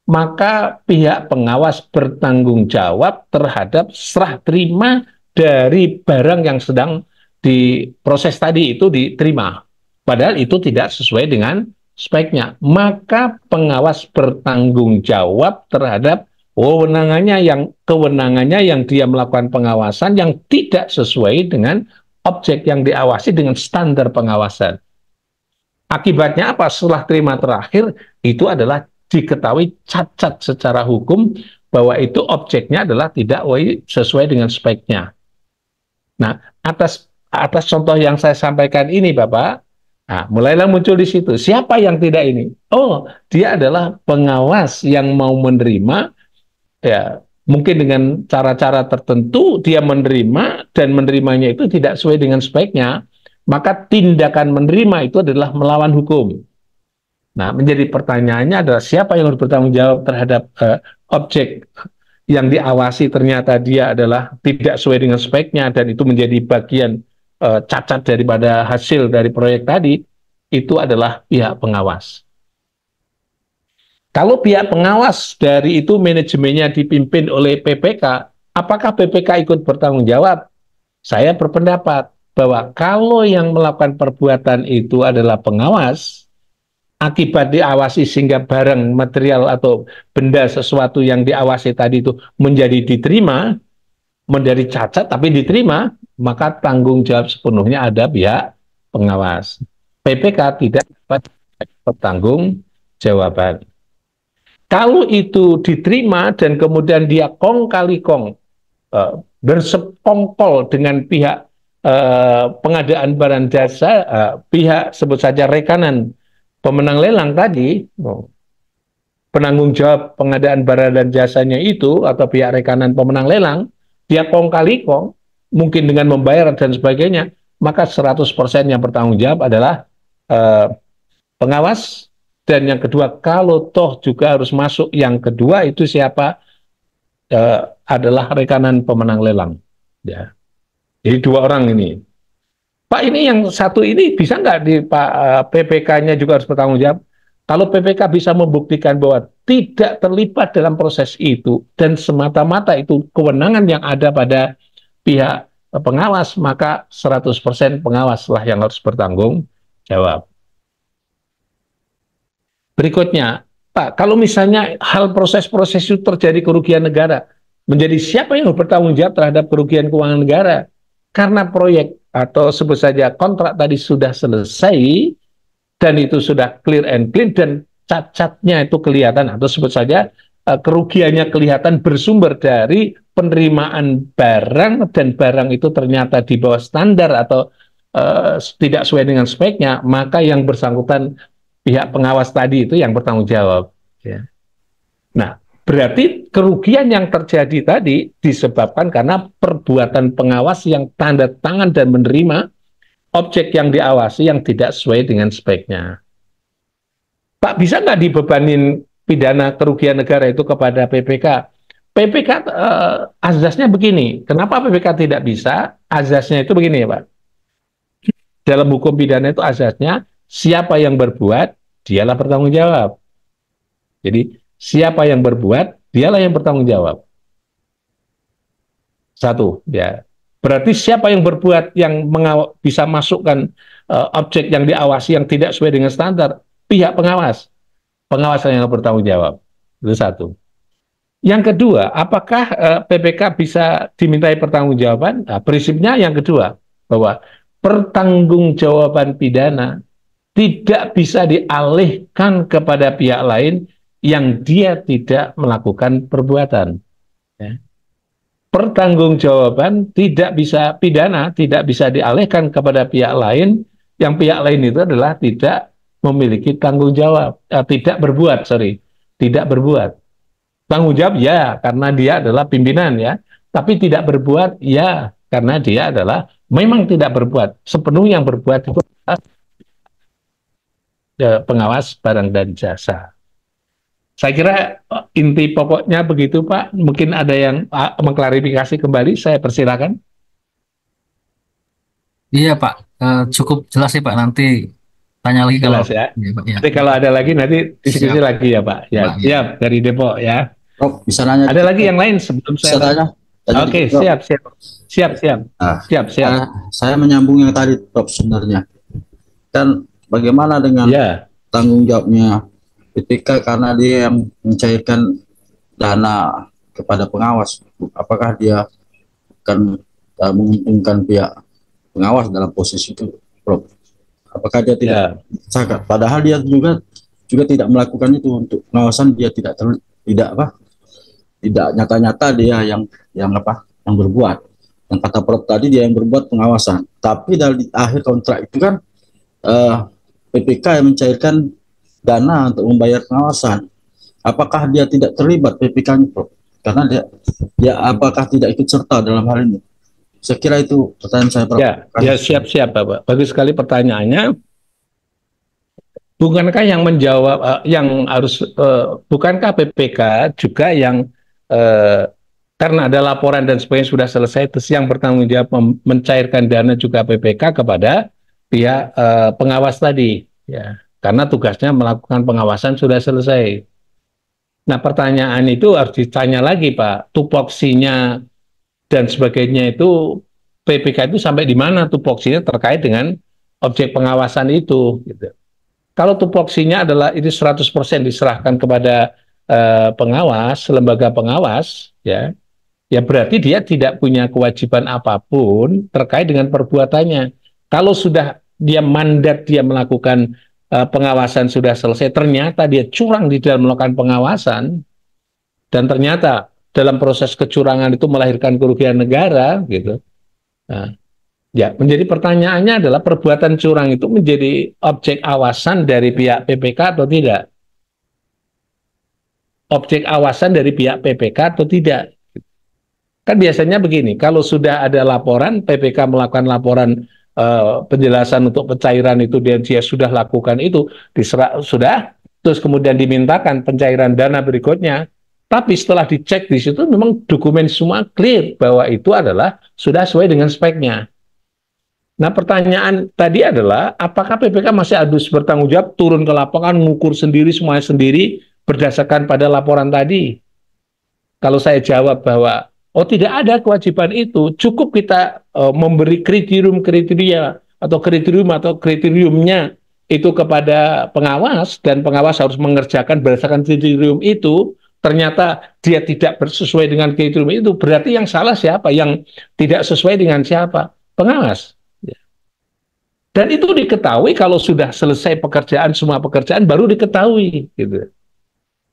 maka pihak pengawas bertanggung jawab terhadap serah terima dari barang yang sedang diproses tadi itu diterima. Padahal itu tidak sesuai dengan speknya. Maka pengawas bertanggung jawab terhadap kewenangannya yang dia melakukan pengawasan yang tidak sesuai dengan objek yang diawasi dengan standar pengawasan. Akibatnya apa? Setelah terima terakhir itu adalah diketahui cacat secara hukum bahwa itu objeknya adalah tidak sesuai dengan speknya. Nah, atas contoh yang saya sampaikan ini, Bapak, nah, mulailah muncul di situ. Siapa yang tidak ini? Oh, dia adalah pengawas yang mau menerima, ya, mungkin dengan cara-cara tertentu dia menerima dan menerimanya itu tidak sesuai dengan speknya, maka tindakan menerima itu adalah melawan hukum. Nah, menjadi pertanyaannya adalah siapa yang harus bertanggung jawab terhadap objek yang diawasi ternyata dia adalah tidak sesuai dengan speknya dan itu menjadi bagian cacat daripada hasil dari proyek tadi, itu adalah pihak pengawas. Kalau pihak pengawas dari itu manajemennya dipimpin oleh PPK, apakah PPK ikut bertanggung jawab? Saya berpendapat bahwa kalau yang melakukan perbuatan itu adalah pengawas, akibat diawasi sehingga barang, material, atau benda sesuatu yang diawasi tadi itu menjadi diterima, menjadi cacat tapi diterima, maka tanggung jawab sepenuhnya ada pihak pengawas. PPK tidak dapat bertanggung jawaban. Kalau itu diterima dan kemudian dia kong kali kong bersekongkol dengan pihak pengadaan barang jasa, pihak sebut saja rekanan pemenang lelang tadi, penanggung jawab pengadaan barang dan jasanya itu atau pihak rekanan pemenang lelang, dia kong kali kong, mungkin dengan membayar dan sebagainya, maka 100% yang bertanggung jawab adalah pengawas. Dan yang kedua, kalau toh juga harus masuk yang kedua, itu siapa? Adalah rekanan pemenang lelang. Ya. Jadi dua orang ini. Pak, ini yang satu ini bisa nggak di Pak PPK-nya juga harus bertanggung jawab? Kalau PPK bisa membuktikan bahwa tidak terlibat dalam proses itu dan semata-mata itu kewenangan yang ada pada pihak pengawas, maka 100% pengawaslah yang harus bertanggung jawab. Berikutnya, Pak, kalau misalnya hal proses-proses itu terjadi kerugian negara, menjadi siapa yang bertanggung jawab terhadap kerugian keuangan negara? Karena proyek atau sebut saja kontrak tadi sudah selesai dan itu sudah clear and clean dan cacatnya itu kelihatan atau sebut saja kerugiannya kelihatan bersumber dari penerimaan barang dan barang itu ternyata di bawah standar atau tidak sesuai dengan speknya, maka yang bersangkutan pihak pengawas tadi itu yang bertanggung jawab. Ya. Nah, berarti kerugian yang terjadi tadi disebabkan karena perbuatan pengawas yang tanda tangan dan menerima objek yang diawasi yang tidak sesuai dengan speknya. Pak, bisa nggak dibebanin pidana kerugian negara itu kepada PPK? PPK azasnya begini. Kenapa PPK tidak bisa? Azasnya itu begini ya Pak. Dalam hukum pidana itu azasnya siapa yang berbuat, dialah bertanggung jawab. Jadi, siapa yang berbuat, dialah yang bertanggung jawab. Satu, ya. Berarti siapa yang berbuat, yang bisa masukkan objek yang diawasi yang tidak sesuai dengan standar, pihak pengawas. Pengawas yang bertanggung jawab. Itu satu. Yang kedua, apakah PPK bisa dimintai pertanggungjawaban? Nah, prinsipnya yang kedua, bahwa pertanggungjawaban pidana tidak bisa dialihkan kepada pihak lain yang dia tidak melakukan perbuatan. Ya. Pertanggungjawaban tidak bisa pidana, tidak bisa dialihkan kepada pihak lain, yang pihak lain itu adalah tidak memiliki tanggung jawab, tidak berbuat, tidak berbuat. Tanggung jawab ya, karena dia adalah pimpinan ya, tapi tidak berbuat ya, karena dia adalah memang tidak berbuat. Sepenuhnya yang berbuat itu pengawas barang dan jasa. Saya kira inti pokoknya begitu Pak. Mungkin ada yang mengklarifikasi kembali, saya persilakan. Iya Pak. Cukup jelas sih Pak, nanti tanya lagi kalau Jelas ya. ya Pak ya. Nanti kalau ada lagi nanti diskusi Siap lagi ya Pak. Ya, Pak ya. siap dari Depok ya. Prof, bisa nanya Ada dikit, lagi Prof? yang lain sebelum Bisa saya. tanya? Tanya Oke, dikit, Prof. siap, siap. Siap, siap. Nah, Siap, siap. saya menyambung yang tadi, Prof, sebenarnya. Kan bagaimana dengan Ya, tanggung jawabnya PPK karena dia yang mencairkan dana kepada pengawas? Apakah dia akan menguntungkan pihak pengawas dalam posisi itu, Prof? Apakah dia tidak ya. sangat? Padahal dia juga tidak melakukan itu untuk pengawasan, dia tidak apa? Tidak nyata-nyata dia yang berbuat. Yang kata Prof tadi dia yang berbuat pengawasan. Tapi dari akhir kontrak itu kan eh, PPK yang mencairkan dana untuk membayar pengawasan. Apakah dia tidak terlibat PPK-nya, Prof? Karena dia apakah tidak ikut serta dalam hal ini? Saya kira itu pertanyaan saya, Prof. Ya, ya siap-siap Bapak. Bagus sekali pertanyaannya. Bukankah yang menjawab, yang harus, bukankah PPK juga yang karena ada laporan dan sebagainya sudah selesai, terus yang bertanggung jawab mencairkan dana juga PPK kepada pihak pengawas tadi, ya. Karena tugasnya melakukan pengawasan sudah selesai. Nah, pertanyaan itu harus ditanya lagi, Pak. Tupoksinya dan sebagainya itu PPK itu sampai di mana tupoksinya terkait dengan objek pengawasan itu, gitu. Kalau tupoksinya adalah ini 100% diserahkan kepada pengawas, lembaga pengawas, ya, ya berarti dia tidak punya kewajiban apapun terkait dengan perbuatannya. Kalau sudah dia mandat dia melakukan pengawasan sudah selesai, ternyata dia curang di dalam melakukan pengawasan, dan ternyata dalam proses kecurangan itu melahirkan kerugian negara, gitu. Nah, ya, menjadi pertanyaannya adalah perbuatan curang itu menjadi objek awasan dari pihak PPK atau tidak? Objek awasan dari pihak PPK atau tidak? Kan biasanya begini, kalau sudah ada laporan, PPK melakukan laporan penjelasan untuk pencairan itu, dia sudah lakukan itu, sudah, terus kemudian dimintakan pencairan dana berikutnya, tapi setelah dicek di situ memang dokumen semua clear bahwa itu adalah sudah sesuai dengan speknya. Nah, pertanyaan tadi adalah, apakah PPK masih harus bertanggung jawab, turun ke lapangan, mengukur sendiri, semuanya sendiri, berdasarkan pada laporan tadi? Kalau saya jawab bahwa, oh tidak ada kewajiban itu, cukup kita memberi kriteria atau kriteriumnya itu kepada pengawas, dan pengawas harus mengerjakan berdasarkan kriterium itu, ternyata dia tidak sesuai dengan kriterium itu, berarti yang salah siapa? Yang tidak sesuai dengan siapa? Pengawas. Dan itu diketahui kalau sudah selesai pekerjaan, semua pekerjaan baru diketahui, gitu.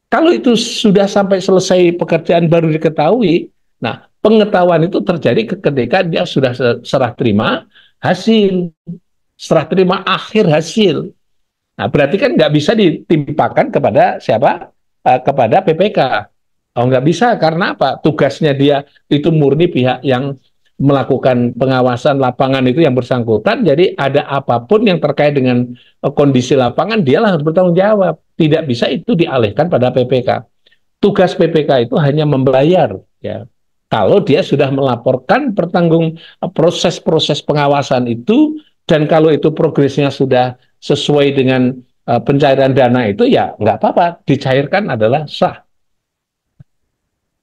Kalau itu sudah sampai selesai pekerjaan baru diketahui, nah pengetahuan itu terjadi ketika dia sudah serah terima hasil, serah terima akhir hasil. Nah, berarti kan nggak bisa ditimpakan kepada siapa? Kepada PPK. Oh, nggak bisa, karena apa? Tugasnya dia itu murni pihak yang melakukan pengawasan lapangan itu yang bersangkutan. Jadi ada apapun yang terkait dengan kondisi lapangan, dialah harus bertanggung jawab. Tidak bisa itu dialihkan pada PPK. Tugas PPK itu hanya membayar, ya. Kalau dia sudah melaporkan proses-proses pengawasan itu, dan kalau itu progresnya sudah sesuai dengan pencairan dana itu, ya nggak apa-apa, dicairkan adalah sah.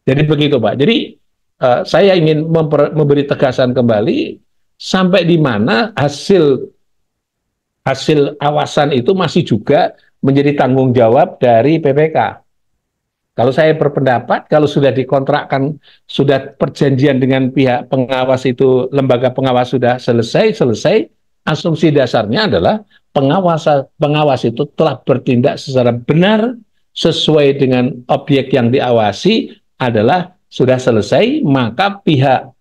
Jadi begitu Pak. Jadi saya ingin memberi tegasan kembali sampai di mana hasil awasan itu masih juga menjadi tanggung jawab dari PPK. Kalau saya berpendapat, kalau sudah dikontrakkan, sudah perjanjian dengan pihak pengawas itu, lembaga pengawas sudah selesai, asumsi dasarnya adalah pengawas itu telah bertindak secara benar, sesuai dengan objek yang diawasi adalah sudah selesai, maka pihak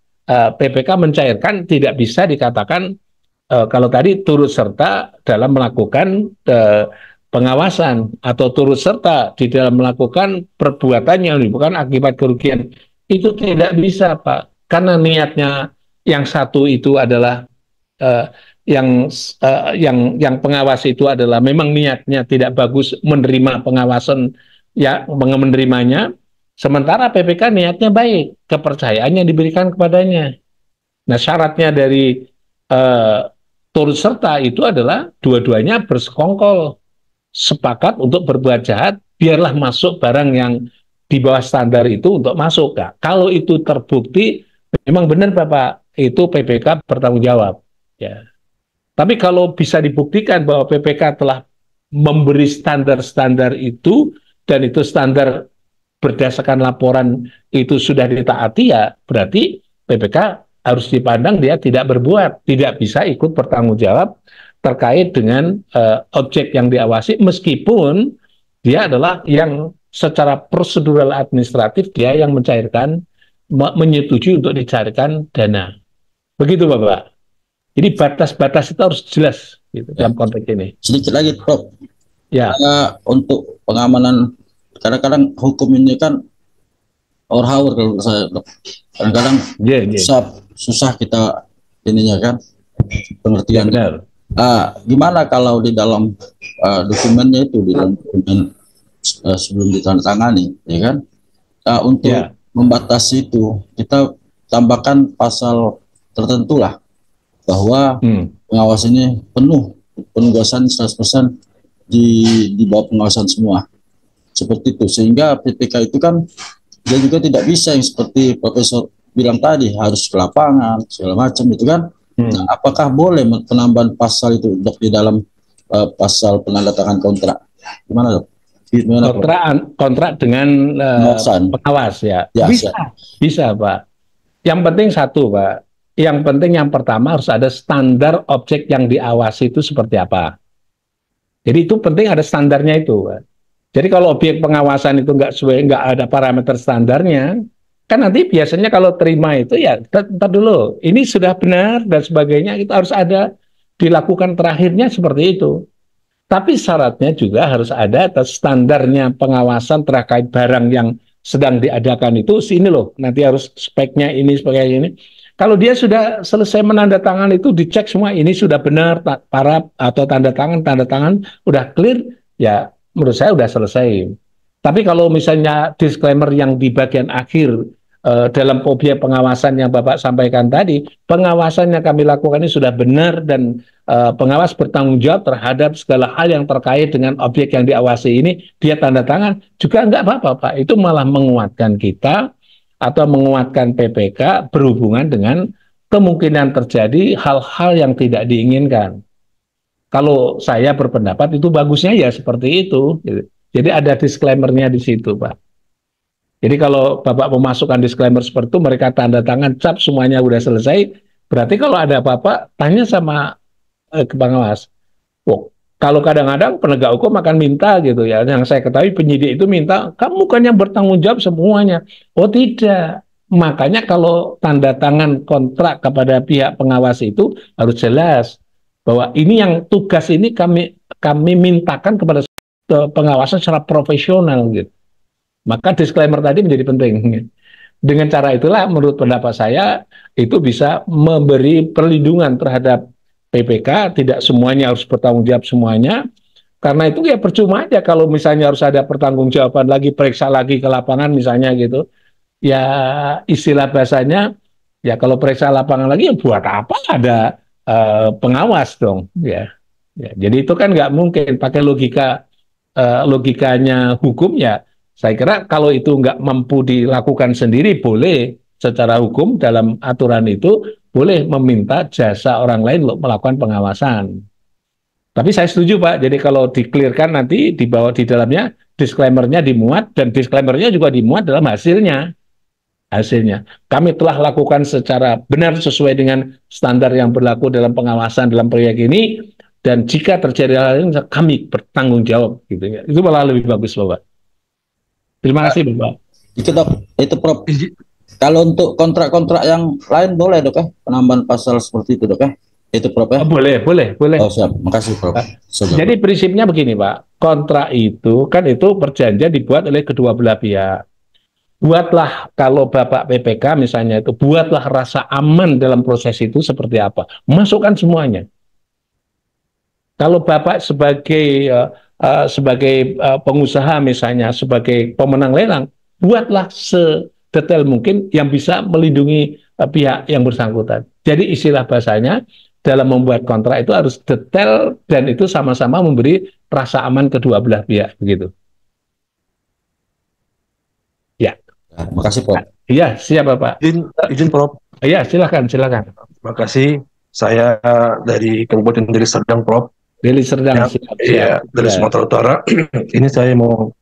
PPK mencairkan, tidak bisa dikatakan kalau tadi turut serta dalam melakukan pengawasan atau turut serta di dalam melakukan perbuatan yang bukan akibat kerugian, itu tidak bisa Pak, karena niatnya yang satu itu adalah uh, yang pengawas itu adalah memang niatnya tidak bagus menerima pengawasan, ya menerimanya, sementara PPK niatnya baik, kepercayaan yang diberikan kepadanya. Nah, syaratnya dari eh, turut serta itu adalah dua-duanya bersekongkol, sepakat untuk berbuat jahat, biarlah masuk barang yang di bawah standar itu untuk masuk. Kak. Kalau itu terbukti, memang benar Bapak, itu PPK bertanggung jawab. Ya. Tapi kalau bisa dibuktikan bahwa PPK telah memberi standar-standar itu, dan itu standar berdasarkan laporan itu sudah ditaati, ya berarti PPK harus dipandang dia tidak berbuat, tidak bisa ikut bertanggung jawab terkait dengan objek yang diawasi, meskipun dia adalah yang secara prosedural administratif dia yang mencairkan, menyetujui untuk dicarikan dana. Begitu Bapak. Jadi batas-batas itu harus jelas gitu, dalam konteks ini. Sedikit lagi, Prof. Ya. Untuk pengamanan, kadang-kadang hukum ini kan haur kalau saya, kadang-kadang susah kita ininya kan pengertian. Ya, gimana kalau di dalam dokumennya itu, di dalam dokumen sebelum ditandatangani, ya kan, untuk membatasi itu kita tambahkan pasal tertentu lah, bahwa pengawas ini penugasan 100% di bawah pengawasan semua, seperti itu, sehingga PPK itu kan dia juga tidak bisa yang seperti Profesor bilang tadi harus ke lapangan segala macam itu kan. Nah, apakah boleh penambahan pasal itu dok di dalam pasal penandatangan kontrak? Gimana dok? Kontrak dengan pengawas ya, bisa Pak. Yang penting satu Pak, yang penting yang pertama harus ada standar objek yang diawasi itu seperti apa. Jadi itu penting ada standarnya itu Pak. Jadi kalau objek pengawasan itu nggak ada parameter standarnya, kan nanti biasanya kalau terima itu ya ntar dulu, ini sudah benar dan sebagainya, itu harus ada dilakukan terakhirnya seperti itu. Tapi syaratnya juga harus ada atas standarnya pengawasan terkait barang yang sedang diadakan itu, sini loh, nanti harus speknya ini, sebagainya ini. Kalau dia sudah selesai menandatangan itu, dicek semua ini sudah benar, paraf atau tanda tangan udah clear, ya menurut saya udah selesai. Tapi kalau misalnya disclaimer yang di bagian akhir dalam objek pengawasan yang Bapak sampaikan tadi, pengawasan yang kami lakukan ini sudah benar dan pengawas bertanggung jawab terhadap segala hal yang terkait dengan objek yang diawasi ini, dia tanda tangan, juga enggak apa-apa Pak. Itu malah menguatkan kita atau menguatkan PPK berhubungan dengan kemungkinan terjadi hal-hal yang tidak diinginkan. Kalau saya berpendapat itu bagusnya ya seperti itu. Jadi ada disclaimer-nya di situ, Pak. Jadi kalau Bapak memasukkan disclaimer seperti itu, mereka tanda tangan, cap, semuanya udah selesai, berarti kalau ada apa-apa, tanya sama pengawas. Oh, kalau kadang-kadang penegak hukum akan minta gitu ya, yang saya ketahui penyidik itu minta, kamu kan yang bertanggung jawab semuanya. Oh tidak, makanya kalau tanda tangan kontrak kepada pihak pengawas itu harus jelas bahwa ini yang tugas ini kami mintakan kepada pengawasan secara profesional gitu. Maka disclaimer tadi menjadi penting. Dengan cara itulah menurut pendapat saya itu bisa memberi perlindungan terhadap PPK, tidak semuanya harus bertanggung jawab semuanya. Karena itu ya percuma aja kalau misalnya harus ada pertanggungjawaban lagi, periksa lagi ke lapangan misalnya gitu. Ya istilah bahasanya, ya kalau periksa lapangan lagi ya buat apa ada pengawas dong. Ya, jadi itu kan nggak mungkin pakai logikanya hukum ya. Saya kira kalau itu nggak mampu dilakukan sendiri, boleh secara hukum dalam aturan itu boleh meminta jasa orang lain untuk melakukan pengawasan. Tapi saya setuju Pak, jadi kalau diklirkan nanti di bawah di dalamnya disclaimer-nya dimuat, dan disclaimer-nya juga dimuat dalam hasilnya. Kami telah lakukan secara benar sesuai dengan standar yang berlaku dalam pengawasan dalam proyek ini, dan jika terjadi hal ini kami bertanggung jawab gitu ya. Itu malah lebih bagus Bapak. Terima kasih Bapak. Itu Prof. Kalau untuk kontrak-kontrak yang lain boleh dok ya, penambahan pasal seperti itu dok ya? Itu Prof ya? Boleh. Oh siap, makasih Prof. Jadi prinsipnya begini Pak, kontrak itu kan itu perjanjian dibuat oleh kedua belah pihak. Buatlah, kalau Bapak PPK misalnya itu, buatlah rasa aman dalam proses itu seperti apa. Masukkan semuanya. Kalau Bapak sebagai pengusaha misalnya, sebagai pemenang lelang, buatlah sedetail mungkin yang bisa melindungi pihak yang bersangkutan. Jadi istilah bahasanya, dalam membuat kontrak itu harus detail dan itu sama-sama memberi rasa aman kedua belah pihak begitu. Ya. Ya, makasih Prof. Iya, siap Bapak. Izin Prof. Iya, silakan. Makasih. Saya dari Kabupaten Deli Serdang, Prof. Deli Serdang, Ya, siap. iya, dari Ya. Sumatera Utara. Ini saya mau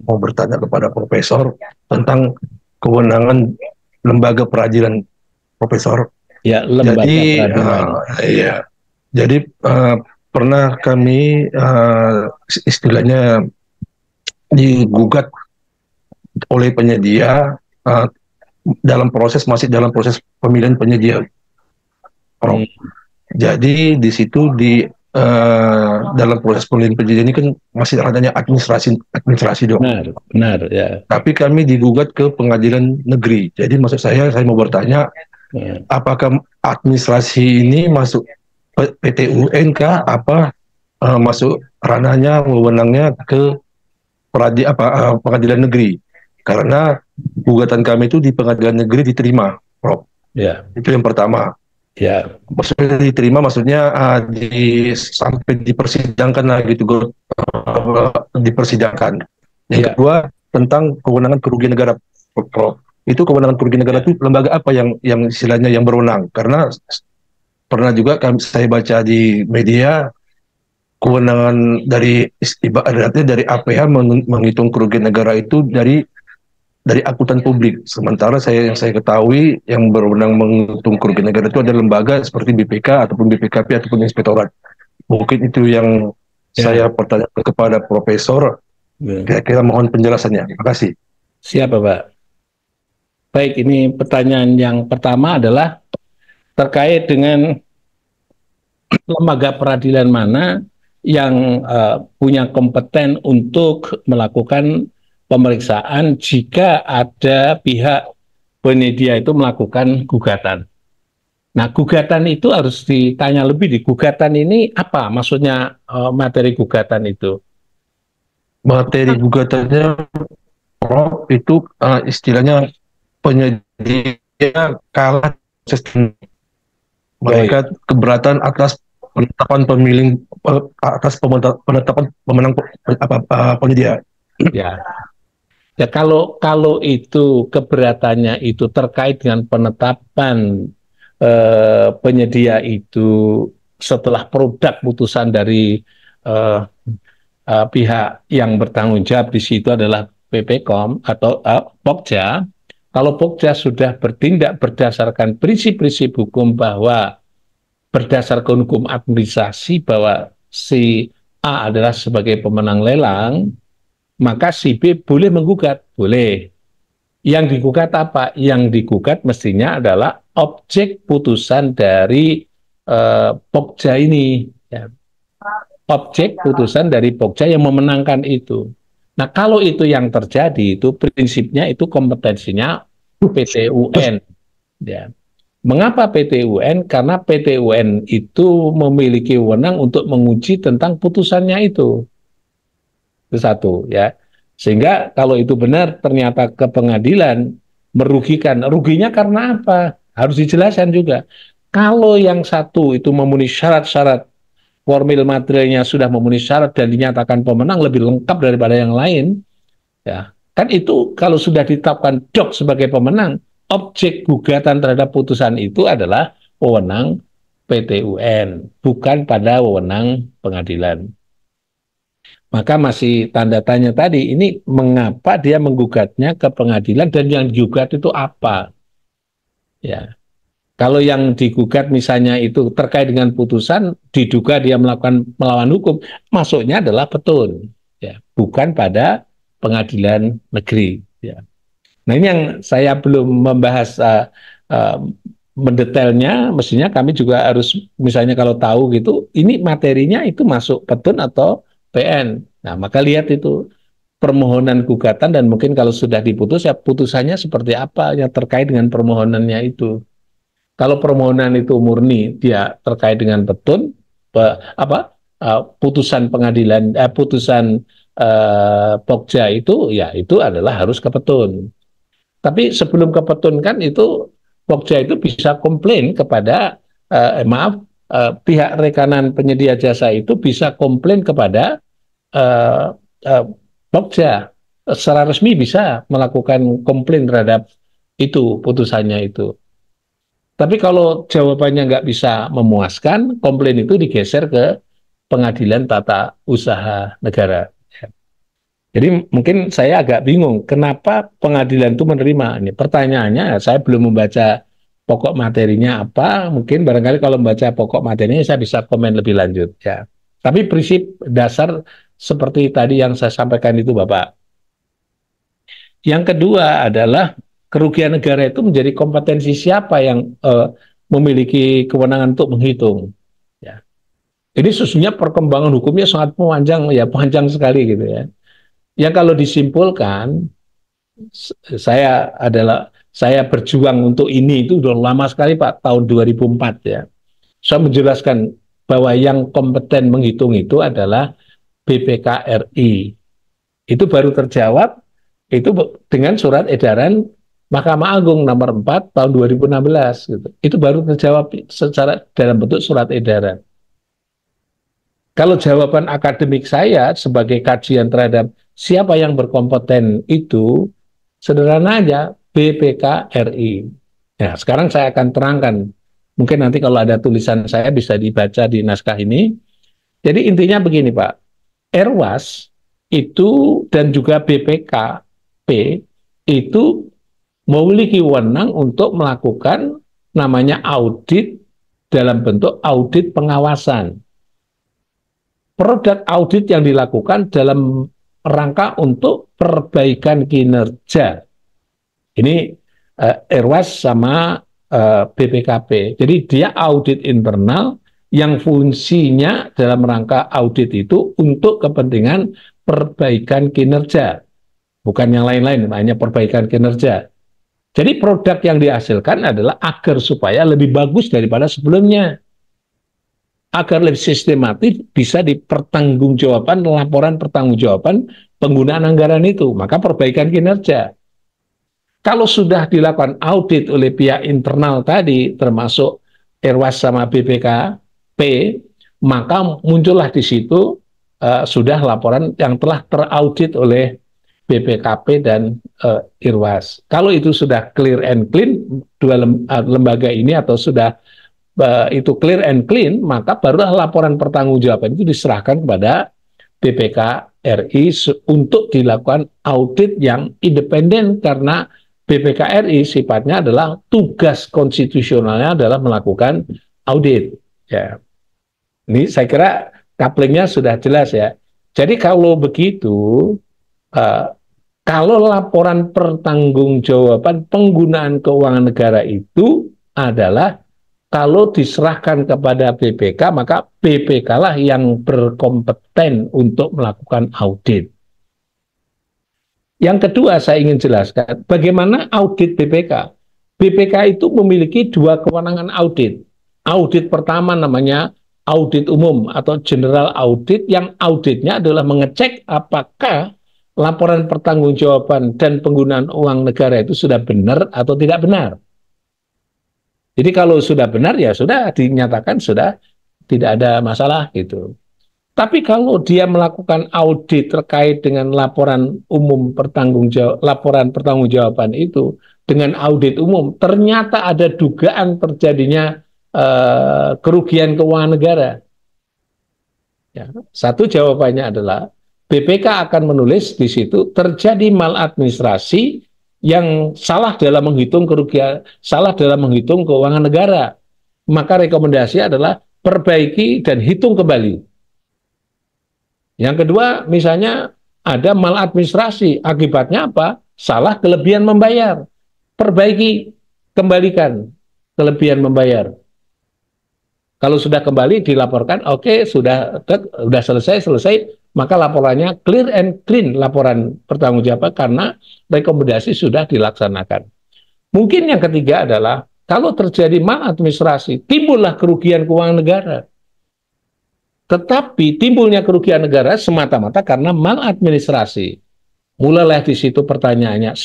bertanya kepada Profesor tentang kewenangan lembaga peradilan, Profesor. Ya, lembaga Jadi, peradilan. iya. Jadi pernah kami istilahnya digugat oleh penyedia masih dalam proses pemilihan penyedia, Prof. Jadi di situ dalam proses pemilihan penyedia ini kan masih adanya administrasi dong. Benar, ya. Tapi kami digugat ke pengadilan negeri. Jadi maksud saya mau bertanya, apakah administrasi ini masuk PT UN kah? Apa masuk ranahnya, wewenangnya ke pengadilan negeri? Karena gugatan kami itu di pengadilan negeri diterima, Prof. Ya. Itu yang pertama. Ya. Maksudnya diterima, maksudnya sampai dipersidangkan lah gitu, dipersidangkan. Yang kedua tentang kewenangan kerugian negara, Prof. Itu kewenangan kerugian negara itu lembaga apa yang istilahnya yang berwenang? Karena pernah juga saya baca di media kewenangan dari ibaratnya dari APH menghitung kerugian negara itu dari akuntan publik. Sementara yang saya ketahui yang berwenang menghitung kerugian negara itu ada lembaga seperti BPK ataupun BPKP ataupun inspektorat. Mungkin itu yang saya pertanyakan kepada Profesor. Kira-kira mohon penjelasannya. Terima kasih. Siap, Pak. Baik, ini pertanyaan yang pertama adalah terkait dengan lembaga peradilan mana yang punya kompeten untuk melakukan pemeriksaan jika ada pihak penyedia itu melakukan gugatan. Nah, gugatan itu harus ditanya lebih di gugatan ini apa? Maksudnya materi gugatan itu? Materi gugatannya, Prof, itu istilahnya penyedia kalah sistem. Mereka keberatan atas penetapan pemilih atas penetapan pemenang penyedia. Ya. Ya, kalau itu keberatannya itu terkait dengan penetapan penyedia itu setelah produk putusan dari pihak yang bertanggung jawab di situ adalah PPKOM atau Pokja. Kalau Pokja sudah bertindak berdasarkan prinsip-prinsip hukum bahwa berdasarkan hukum administrasi bahwa si A adalah sebagai pemenang lelang, maka si B boleh menggugat, boleh. Yang digugat apa? Yang digugat mestinya adalah objek putusan dari Pokja ini. Ya. Objek putusan dari Pokja yang memenangkan itu. Nah, kalau itu yang terjadi, itu prinsipnya itu kompetensinya PT UN. Ya. Mengapa PT UN? Karena PT UN itu memiliki wewenang untuk menguji tentang putusannya itu. Itu satu, ya. Sehingga kalau itu benar ternyata ke pengadilan merugikan. Ruginya karena apa? Harus dijelaskan juga. Kalau yang satu itu memenuhi syarat-syarat formil materialnya sudah memenuhi syarat dan dinyatakan pemenang lebih lengkap daripada yang lain, ya kan itu kalau sudah ditetapkan DOC sebagai pemenang, objek gugatan terhadap putusan itu adalah wewenang PT UN, bukan pada wewenang pengadilan. Maka masih tanda tanya tadi, ini mengapa dia menggugatnya ke pengadilan dan yang digugat itu apa? Ya. Kalau yang digugat misalnya itu terkait dengan putusan, diduga dia melawan hukum, masuknya adalah petun, ya, bukan pada pengadilan negeri. Ya. Nah, ini yang saya belum membahas mendetailnya, mestinya kami juga harus misalnya kalau tahu gitu, ini materinya itu masuk petun atau PN. Nah, maka lihat itu permohonan gugatan dan mungkin kalau sudah diputus ya putusannya seperti apa yang terkait dengan permohonannya itu. Kalau permohonan itu murni dia terkait dengan petun, putusan pengadilan, putusan Pokja itu, ya itu adalah harus ke petun. Tapi sebelum ke petun kan itu Pokja itu bisa komplain kepada, maaf, pihak rekanan penyedia jasa itu bisa komplain kepada uh, uh, Pokja, secara resmi bisa melakukan komplain terhadap itu putusannya itu. Tapi kalau jawabannya nggak bisa memuaskan, komplain itu digeser ke Pengadilan Tata Usaha Negara. Jadi mungkin saya agak bingung, kenapa pengadilan itu menerima ini? Pertanyaannya, saya belum membaca pokok materinya apa, mungkin barangkali kalau membaca pokok materinya saya bisa komen lebih lanjut. Ya. Tapi prinsip dasar seperti tadi yang saya sampaikan itu, Bapak. Yang kedua adalah kerugian negara itu menjadi kompetensi siapa yang memiliki kewenangan untuk menghitung. Ya. Ini sesungguhnya perkembangan hukumnya sangat panjang, ya panjang sekali gitu ya. Ya kalau disimpulkan, saya berjuang untuk ini itu udah lama sekali Pak, tahun 2004 ya. Saya menjelaskan bahwa yang kompeten menghitung itu adalah BPK RI. Itu baru terjawab itu dengan surat edaran Mahkamah Agung nomor 4 tahun 2016 gitu. Itu baru terjawab secara dalam bentuk surat edaran. Kalau jawaban akademik saya sebagai kajian terhadap siapa yang berkompeten itu, sederhana aja, BPK RI. Ya, sekarang saya akan terangkan. Mungkin nanti kalau ada tulisan saya bisa dibaca di naskah ini. Jadi intinya begini Pak, Erwas itu dan juga BPKP itu memiliki wewenang untuk melakukan namanya audit dalam bentuk audit pengawasan. Produk audit yang dilakukan dalam rangka untuk perbaikan kinerja. Ini Erwas sama BPKP. Jadi dia audit internal yang fungsinya dalam rangka audit itu untuk kepentingan perbaikan kinerja. Bukan yang lain-lain, hanya perbaikan kinerja. Jadi produk yang dihasilkan adalah agar supaya lebih bagus daripada sebelumnya. Agar lebih sistematis bisa dipertanggungjawabkan laporan pertanggungjawaban penggunaan anggaran itu, maka perbaikan kinerja. Kalau sudah dilakukan audit oleh pihak internal tadi, termasuk Erwas sama BPKP, maka muncullah di situ sudah laporan yang telah teraudit oleh BPKP dan Irwas. Kalau itu sudah clear and clean, dua lembaga ini atau sudah itu clear and clean, maka barulah laporan pertanggungjawaban itu diserahkan kepada BPK RI untuk dilakukan audit yang independen karena BPK RI sifatnya adalah tugas konstitusionalnya adalah melakukan audit. Ya, ini saya kira couplingnya sudah jelas ya. Jadi kalau begitu, kalau laporan pertanggungjawaban penggunaan keuangan negara itu adalah kalau diserahkan kepada BPK, maka BPK lah yang berkompeten untuk melakukan audit. Yang kedua saya ingin jelaskan, bagaimana audit BPK. BPK itu memiliki dua kewenangan audit. Audit pertama namanya audit umum atau general audit, yang auditnya adalah mengecek apakah laporan pertanggungjawaban dan penggunaan uang negara itu sudah benar atau tidak benar. Jadi kalau sudah benar ya sudah dinyatakan sudah tidak ada masalah gitu. Tapi kalau dia melakukan audit terkait dengan laporan umum laporan pertanggungjawaban itu dengan audit umum, ternyata ada dugaan terjadinya kerugian keuangan negara. Ya, satu jawabannya adalah BPK akan menulis di situ terjadi maladministrasi yang salah dalam menghitung kerugian, salah dalam menghitung keuangan negara. Maka rekomendasi adalah perbaiki dan hitung kembali. Yang kedua, misalnya ada maladministrasi, akibatnya apa? Salah kelebihan membayar. Perbaiki, kembalikan kelebihan membayar. Kalau sudah kembali dilaporkan, oke, sudah selesai, maka laporannya clear and clean, laporan pertanggungjawaban karena rekomendasi sudah dilaksanakan. Mungkin yang ketiga adalah kalau terjadi maladministrasi, timbullah kerugian keuangan negara. Tetapi timbulnya kerugian negara semata-mata karena maladministrasi. Mulailah di situ pertanyaannya,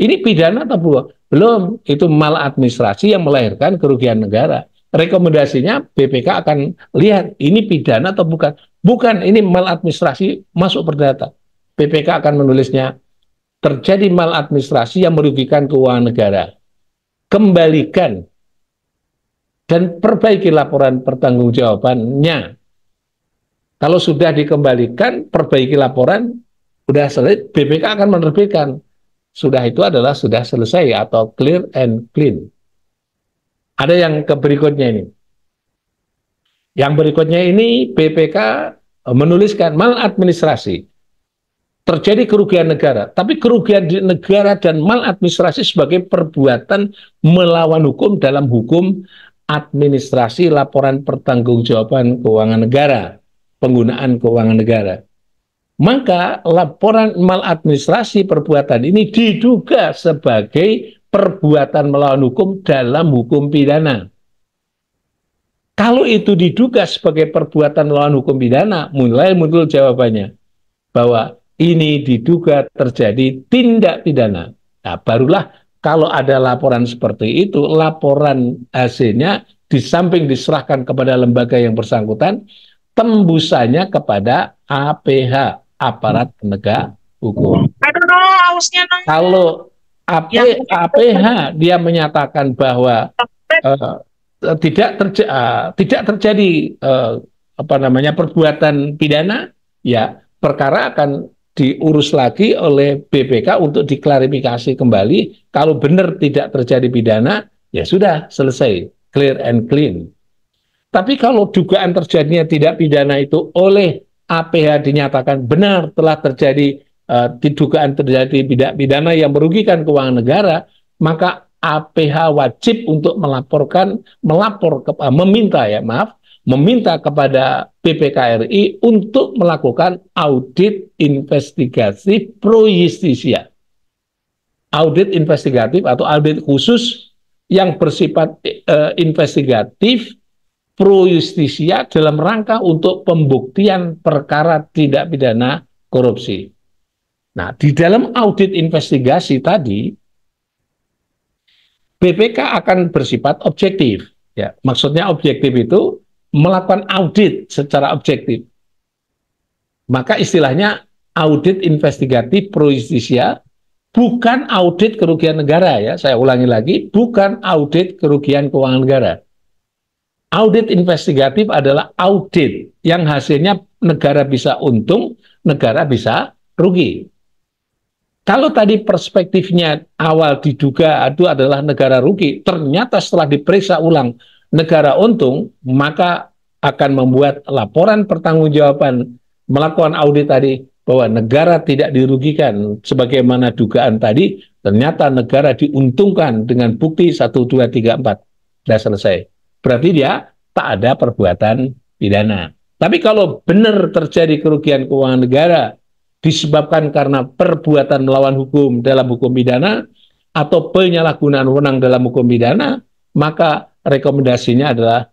ini pidana atau belum? Belum, itu maladministrasi yang melahirkan kerugian negara. rekomendasinya BPK akan lihat ini pidana atau bukan. Bukan, ini maladministrasi masuk perdata. BPK akan menulisnya terjadi maladministrasi yang merugikan keuangan negara. Kembalikan dan perbaiki laporan pertanggungjawabannya. Kalau sudah dikembalikan, perbaiki laporan, sudah selesai, BPK akan menerbitkan. Sudah itu adalah sudah selesai atau clear and clean. Ada yang berikutnya ini. Yang berikutnya ini BPK menuliskan maladministrasi. Terjadi kerugian negara. Tapi kerugian negara dan maladministrasi sebagai perbuatan melawan hukum dalam hukum administrasi laporan pertanggungjawaban keuangan negara. Penggunaan keuangan negara. Maka laporan maladministrasi perbuatan ini diduga sebagai perbuatan melawan hukum dalam hukum pidana. Kalau itu diduga sebagai perbuatan melawan hukum pidana, mulai muncul jawabannya bahwa ini diduga terjadi tindak pidana. Nah, barulah kalau ada laporan seperti itu, laporan hasilnya di samping diserahkan kepada lembaga yang bersangkutan, tembusannya kepada APH, aparat penegak hukum. Kalau APH dia menyatakan bahwa tidak terjadi perbuatan pidana, ya perkara akan diurus lagi oleh BPK untuk diklarifikasi kembali. Kalau benar tidak terjadi pidana, ya sudah selesai, clear and clean. Tapi kalau dugaan terjadinya tidak pidana itu oleh APH dinyatakan benar telah terjadi dugaan terjadi tidak pidana yang merugikan keuangan negara, maka APH wajib untuk meminta kepada BPK RI untuk melakukan audit investigatif pro justisia. Audit investigatif atau audit khusus yang bersifat investigatif pro justisia dalam rangka untuk pembuktian perkara tidak pidana korupsi. Nah, di dalam audit investigasi tadi, BPK akan bersifat objektif. Ya, maksudnya objektif itu melakukan audit secara objektif. Maka istilahnya audit investigatif pro justisia, bukan audit kerugian negara ya. Saya ulangi lagi, bukan audit kerugian keuangan negara. Audit investigatif adalah audit yang hasilnya negara bisa untung, negara bisa rugi. Kalau tadi perspektifnya awal diduga itu adalah negara rugi, ternyata setelah diperiksa ulang negara untung, maka akan membuat laporan pertanggungjawaban melakukan audit tadi bahwa negara tidak dirugikan sebagaimana dugaan tadi, ternyata negara diuntungkan dengan bukti 1, 2, 3, 4. Sudah selesai. Berarti dia tak ada perbuatan pidana. Tapi kalau benar terjadi kerugian keuangan negara disebabkan karena perbuatan melawan hukum dalam hukum pidana atau penyalahgunaan wewenang dalam hukum pidana, maka rekomendasinya adalah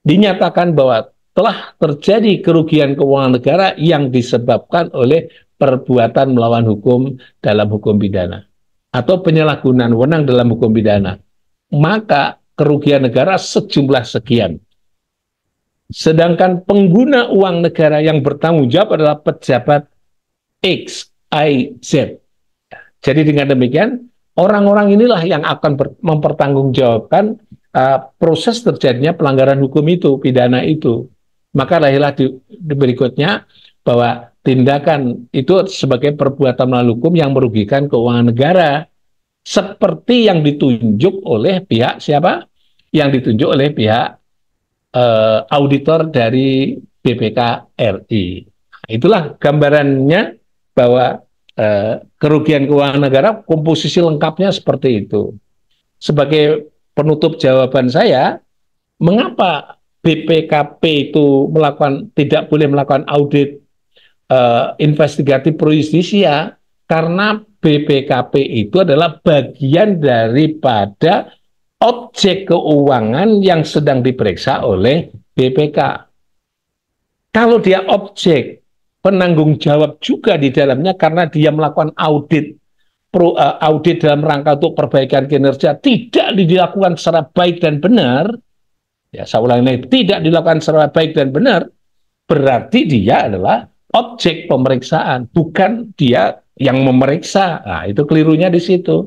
dinyatakan bahwa telah terjadi kerugian keuangan negara yang disebabkan oleh perbuatan melawan hukum dalam hukum pidana atau penyalahgunaan wewenang dalam hukum pidana. Maka kerugian negara sejumlah sekian. Sedangkan pengguna uang negara yang bertanggung jawab adalah pejabat X, Y, Z. Jadi dengan demikian, orang-orang inilah yang akan mempertanggungjawabkan proses terjadinya pelanggaran hukum itu, pidana itu. Maka lahirlah di berikutnya bahwa tindakan itu sebagai perbuatan melawan hukum yang merugikan keuangan negara. Seperti yang ditunjuk oleh pihak siapa? Yang ditunjuk oleh pihak auditor dari BPK RI. Itulah gambarannya bahwa kerugian keuangan negara komposisi lengkapnya seperti itu. Sebagai penutup jawaban saya, mengapa BPKP itu tidak boleh melakukan audit investigatif pro justisia? Karena BPKP itu adalah bagian daripada objek keuangan yang sedang diperiksa oleh BPK. Kalau dia objek penanggung jawab juga di dalamnya karena dia melakukan audit dalam rangka untuk perbaikan kinerja tidak dilakukan secara baik dan benar, ya saya ulangi lagi, tidak dilakukan secara baik dan benar, berarti dia adalah objek pemeriksaan, bukan dia yang memeriksa. Nah, itu kelirunya di situ.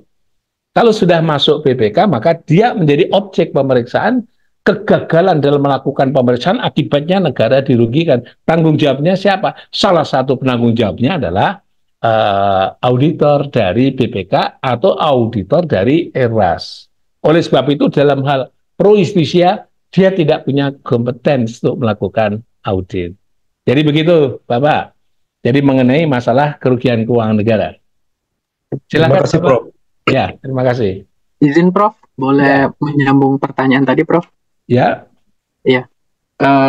Kalau sudah masuk BPK, maka dia menjadi objek pemeriksaan. Kegagalan dalam melakukan pemeriksaan akibatnya negara dirugikan. Tanggung jawabnya siapa? Salah satu penanggung jawabnya adalah auditor dari BPK atau auditor dari ERAS. Oleh sebab itu dalam hal pro justisia dia tidak punya kompetens untuk melakukan audit. Jadi begitu, Bapak. Jadi mengenai masalah kerugian keuangan negara. Terima Silakan, kasih, Bapak. Prof. Ya, terima kasih. Izin Prof, boleh menyambung pertanyaan tadi Prof? Ya, Iya.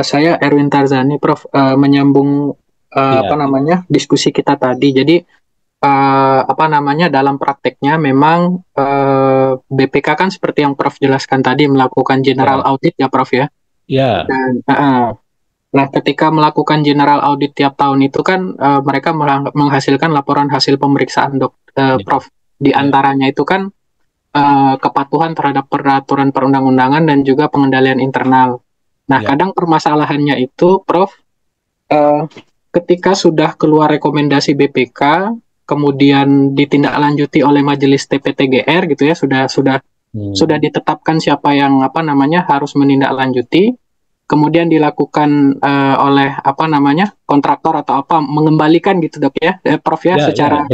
Saya Erwin Tarzani Prof, menyambung apa namanya diskusi kita tadi. Jadi apa namanya dalam prakteknya memang BPK kan seperti yang Prof jelaskan tadi melakukan general audit ya Prof ya. ya, Dan nah ketika melakukan general audit tiap tahun itu kan mereka menghasilkan laporan hasil pemeriksaan Prof. Di antaranya itu kan kepatuhan terhadap peraturan perundang-undangan dan juga pengendalian internal. Nah, kadang permasalahannya itu, Prof, ketika sudah keluar rekomendasi BPK, kemudian ditindaklanjuti oleh Majelis TP-TGR gitu ya, sudah ditetapkan siapa yang apa namanya harus menindaklanjuti, kemudian dilakukan oleh apa namanya kontraktor atau apa mengembalikan gitu dok ya, Prof ya, secara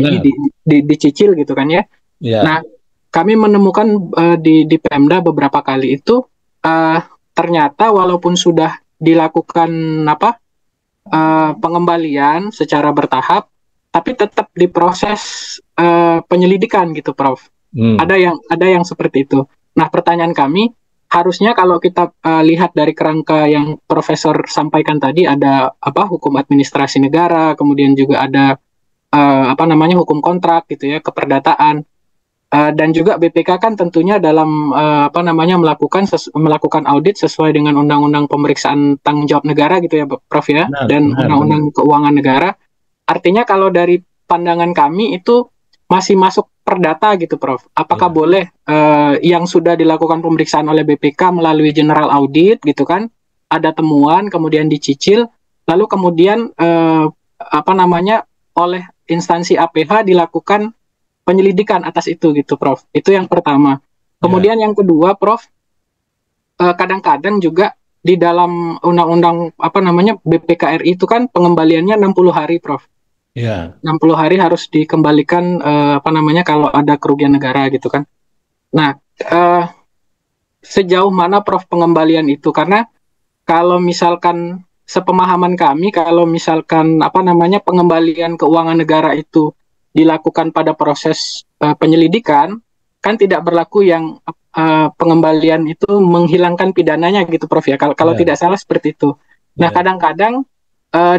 dicicil gitu kan ya. Nah, kami menemukan di Pemda beberapa kali itu ternyata walaupun sudah dilakukan pengembalian secara bertahap, tapi tetap diproses penyelidikan gitu, Prof. Ada yang seperti itu. Nah, pertanyaan kami, harusnya kalau kita lihat dari kerangka yang Profesor sampaikan tadi, ada hukum administrasi negara, kemudian juga ada hukum kontrak gitu ya, keperdataan. Dan juga BPK kan tentunya dalam melakukan audit sesuai dengan Undang-Undang Pemeriksaan Tanggung Jawab Negara gitu ya Prof ya, dan Undang-Undang Keuangan Negara. Artinya kalau dari pandangan kami itu masih masuk perdata gitu Prof. Apakah boleh yang sudah dilakukan pemeriksaan oleh BPK melalui general audit gitu kan, ada temuan kemudian dicicil, lalu kemudian oleh instansi APH dilakukan penyelidikan atas itu gitu Prof. Itu yang pertama. Kemudian yang kedua Prof, kadang-kadang juga di dalam undang-undang BPK RI itu kan pengembaliannya 60 hari Prof. 60 hari harus dikembalikan kalau ada kerugian negara gitu kan. Nah, sejauh mana Prof pengembalian itu? Karena kalau misalkan sepemahaman kami, kalau misalkan pengembalian keuangan negara itu dilakukan pada proses penyelidikan, kan tidak berlaku yang pengembalian itu menghilangkan pidananya gitu Prof ya, kalau tidak salah seperti itu. Nah, kadang-kadang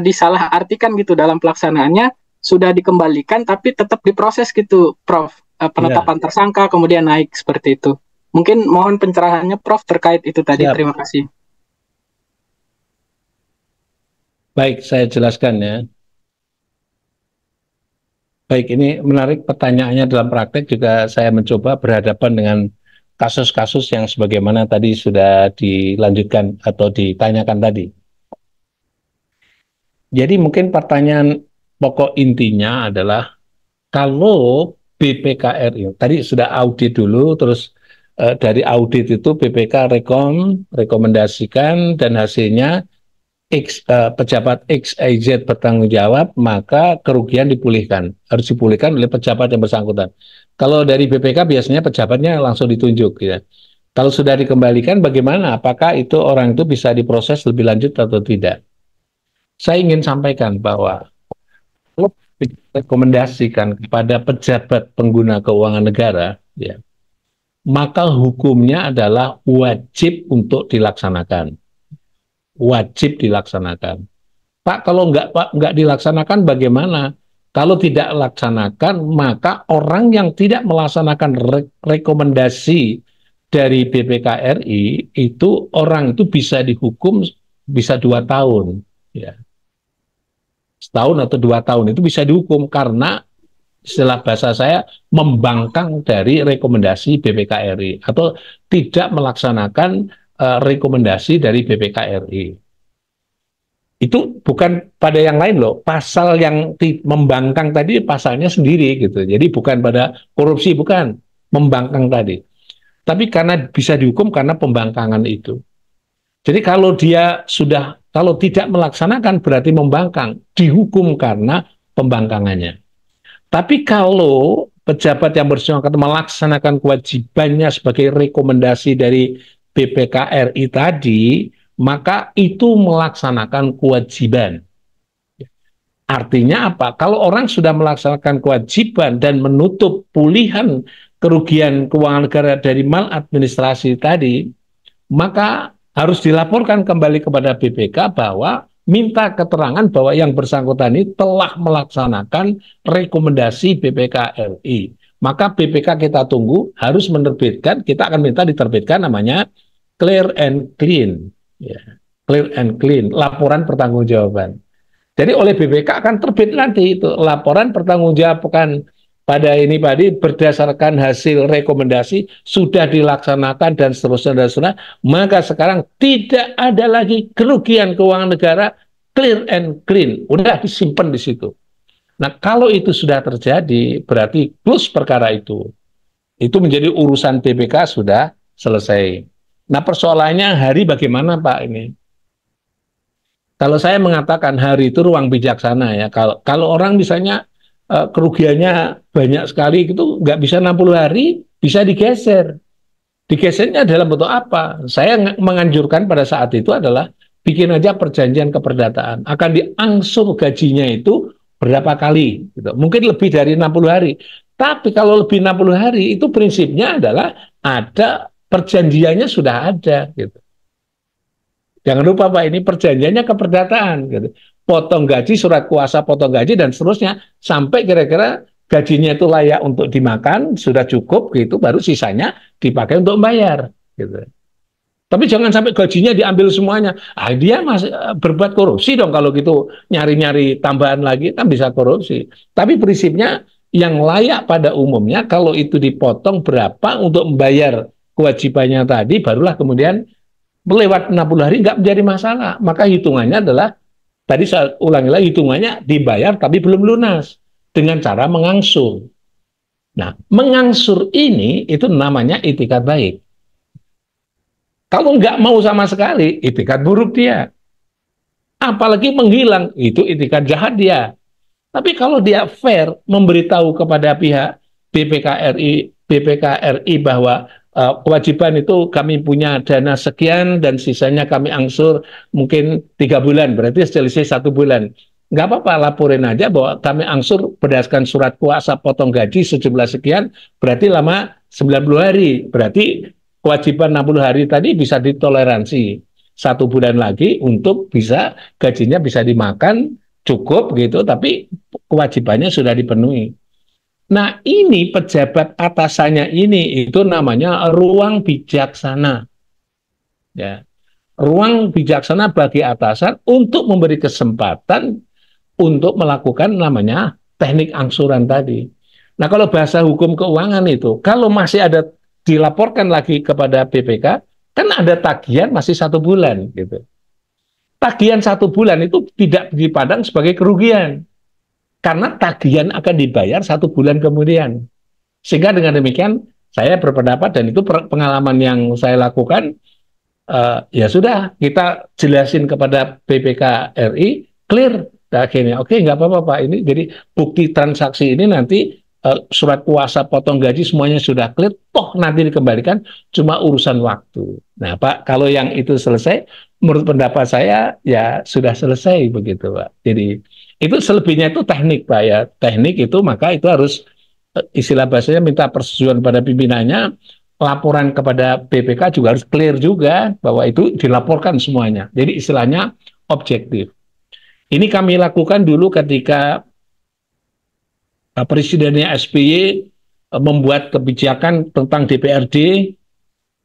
disalahartikan gitu dalam pelaksanaannya, sudah dikembalikan tapi tetap diproses gitu Prof, penetapan tersangka kemudian naik seperti itu. Mungkin mohon pencerahannya Prof terkait itu tadi. Terima kasih. Baik, saya jelaskan ya. Baik, ini menarik pertanyaannya. Dalam praktek juga saya mencoba berhadapan dengan kasus-kasus yang sebagaimana tadi sudah dilanjutkan atau ditanyakan tadi. Jadi mungkin pertanyaan pokok intinya adalah kalau BPKRI, tadi sudah audit dulu, terus dari audit itu BPK rekomendasikan dan hasilnya pejabat XYZ bertanggung jawab, maka kerugian harus dipulihkan oleh pejabat yang bersangkutan. Kalau dari BPK biasanya pejabatnya langsung ditunjuk ya. Kalau sudah dikembalikan bagaimana? Apakah itu orang itu bisa diproses lebih lanjut atau tidak? Saya ingin sampaikan bahwa kalau rekomendasikan kepada pejabat pengguna keuangan negara ya, maka hukumnya adalah wajib untuk dilaksanakan. Wajib dilaksanakan. Pak, kalau nggak dilaksanakan bagaimana? Kalau tidak laksanakan, maka orang yang tidak melaksanakan rekomendasi dari BPK RI itu orang itu bisa dihukum bisa 2 tahun, ya. Setahun atau 2 tahun itu bisa dihukum karena istilah bahasa saya membangkang dari rekomendasi BPK RI atau tidak melaksanakan rekomendasi dari BPK-RI. Itu bukan pada yang lain loh, pasal yang membangkang tadi pasalnya sendiri gitu. Jadi bukan pada korupsi, bukan membangkang tadi. Tapi karena bisa dihukum karena pembangkangan itu. Jadi kalau kalau tidak melaksanakan berarti membangkang, dihukum karena pembangkangannya. Tapi kalau pejabat yang bersangkutan melaksanakan kewajibannya sebagai rekomendasi dari BPK-RI tadi, maka itu melaksanakan kewajiban. Artinya apa? Kalau orang sudah melaksanakan kewajiban dan menutup pulihan kerugian keuangan negara dari maladministrasi tadi, maka harus dilaporkan kembali kepada BPK bahwa minta keterangan bahwa yang bersangkutan ini telah melaksanakan rekomendasi BPK-RI. Maka BPK kita tunggu harus menerbitkan, kita akan minta diterbitkan namanya clear and clean. Ya, clear and clean, laporan pertanggungjawaban. Jadi oleh BPK akan terbit nanti itu laporan pertanggungjawaban pada ini tadi berdasarkan hasil rekomendasi sudah dilaksanakan dan seterusnya. Maka sekarang tidak ada lagi kerugian keuangan negara, clear and clean, udah disimpan di situ. Nah kalau itu sudah terjadi berarti plus perkara itu menjadi urusan BPK sudah selesai. Nah persoalannya hari bagaimana Pak ini? Kalau saya mengatakan hari itu ruang bijaksana ya. Kalau orang misalnya kerugiannya banyak sekali itu nggak bisa 60 hari, bisa digeser. Digesernya dalam bentuk apa? Saya menganjurkan pada saat itu adalah bikin aja perjanjian keperdataan. Akan diangsur gajinya itu berapa kali? Gitu. Mungkin lebih dari 60 hari. Tapi kalau lebih 60 hari itu prinsipnya adalah ada perjanjiannya sudah ada gitu. Jangan lupa Pak, ini perjanjiannya keperdataan gitu. Potong gaji, surat kuasa potong gaji dan seterusnya sampai kira-kira gajinya itu layak untuk dimakan, sudah cukup gitu, baru sisanya dipakai untuk membayar gitu. Tapi jangan sampai gajinya diambil semuanya. Dia masih berbuat korupsi dong kalau gitu, nyari-nyari tambahan lagi kan bisa korupsi. Tapi prinsipnya yang layak pada umumnya kalau itu dipotong berapa untuk membayar kewajibannya tadi, barulah kemudian melewat 60 hari nggak menjadi masalah. Maka hitungannya adalah, tadi saya ulangi lagi, hitungannya dibayar tapi belum lunas dengan cara mengangsur. Nah, mengangsur ini itu namanya itikat baik. Kalau nggak mau sama sekali, itikat buruk dia. Apalagi menghilang, itu itikat jahat dia. Tapi kalau dia fair, memberitahu kepada pihak BPK-RI bahwa kewajiban itu kami punya dana sekian dan sisanya kami angsur mungkin 3 bulan, berarti selisih 1 bulan. Nggak apa-apa, laporin aja bahwa kami angsur berdasarkan surat kuasa potong gaji sejumlah sekian, berarti lama 90 hari, berarti kewajiban 60 hari tadi bisa ditoleransi 1 bulan lagi untuk bisa gajinya bisa dimakan cukup gitu, tapi kewajibannya sudah dipenuhi. Nah ini pejabat atasannya ini itu namanya ruang bijaksana. Ya, ruang bijaksana bagi atasan untuk memberi kesempatan untuk melakukan namanya teknik angsuran tadi. Nah kalau bahasa hukum keuangan itu, kalau masih ada dilaporkan lagi kepada BPK, kan ada tagihan masih 1 bulan gitu. Tagihan 1 bulan itu tidak dipandang sebagai kerugian. Karena tagihan akan dibayar 1 bulan kemudian. Sehingga dengan demikian, saya berpendapat, dan itu pengalaman yang saya lakukan, ya sudah, kita jelasin kepada BPK-RI, clear. Akhirnya, oke, nggak apa-apa Pak, ini jadi bukti transaksi ini nanti, surat kuasa potong gaji semuanya sudah clear, toh nanti dikembalikan, cuma urusan waktu. Nah Pak, kalau yang itu selesai, menurut pendapat saya ya sudah selesai begitu Pak. Jadi itu selebihnya itu teknik Pak ya, teknik itu maka itu harus istilah bahasanya minta persetujuan pada pimpinannya, laporan kepada BPK juga harus clear juga bahwa itu dilaporkan semuanya. Jadi istilahnya objektif. Ini kami lakukan dulu ketika Presidennya SBY membuat kebijakan tentang DPRD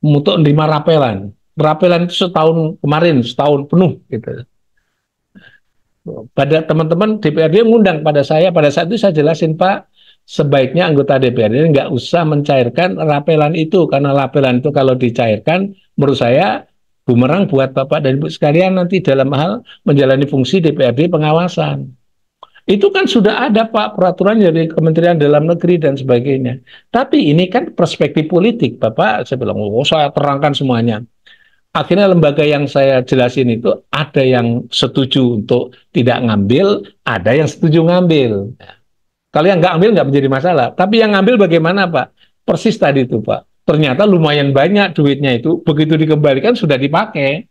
untuk menerima rapelan. Rapelan itu setahun kemarin, setahun penuh gitu. Pada teman-teman DPRD mengundang pada saya, pada saat itu saya jelasin Pak, sebaiknya anggota DPRD nggak usah mencairkan rapelan itu, karena rapelan itu kalau dicairkan, menurut saya bumerang buat Bapak dan Ibu sekalian nanti dalam hal menjalani fungsi DPRD pengawasan. Itu kan sudah ada Pak peraturan dari Kementerian Dalam Negeri dan sebagainya. Tapi ini kan perspektif politik, Bapak. Saya bilang, oh saya terangkan semuanya. Akhirnya lembaga yang saya jelasin itu ada yang setuju untuk tidak ngambil, ada yang setuju ngambil. Kalau yang nggak ambil nggak menjadi masalah. Tapi yang ngambil bagaimana Pak? Persis tadi itu Pak. Ternyata lumayan banyak duitnya itu, begitu dikembalikan sudah dipakai.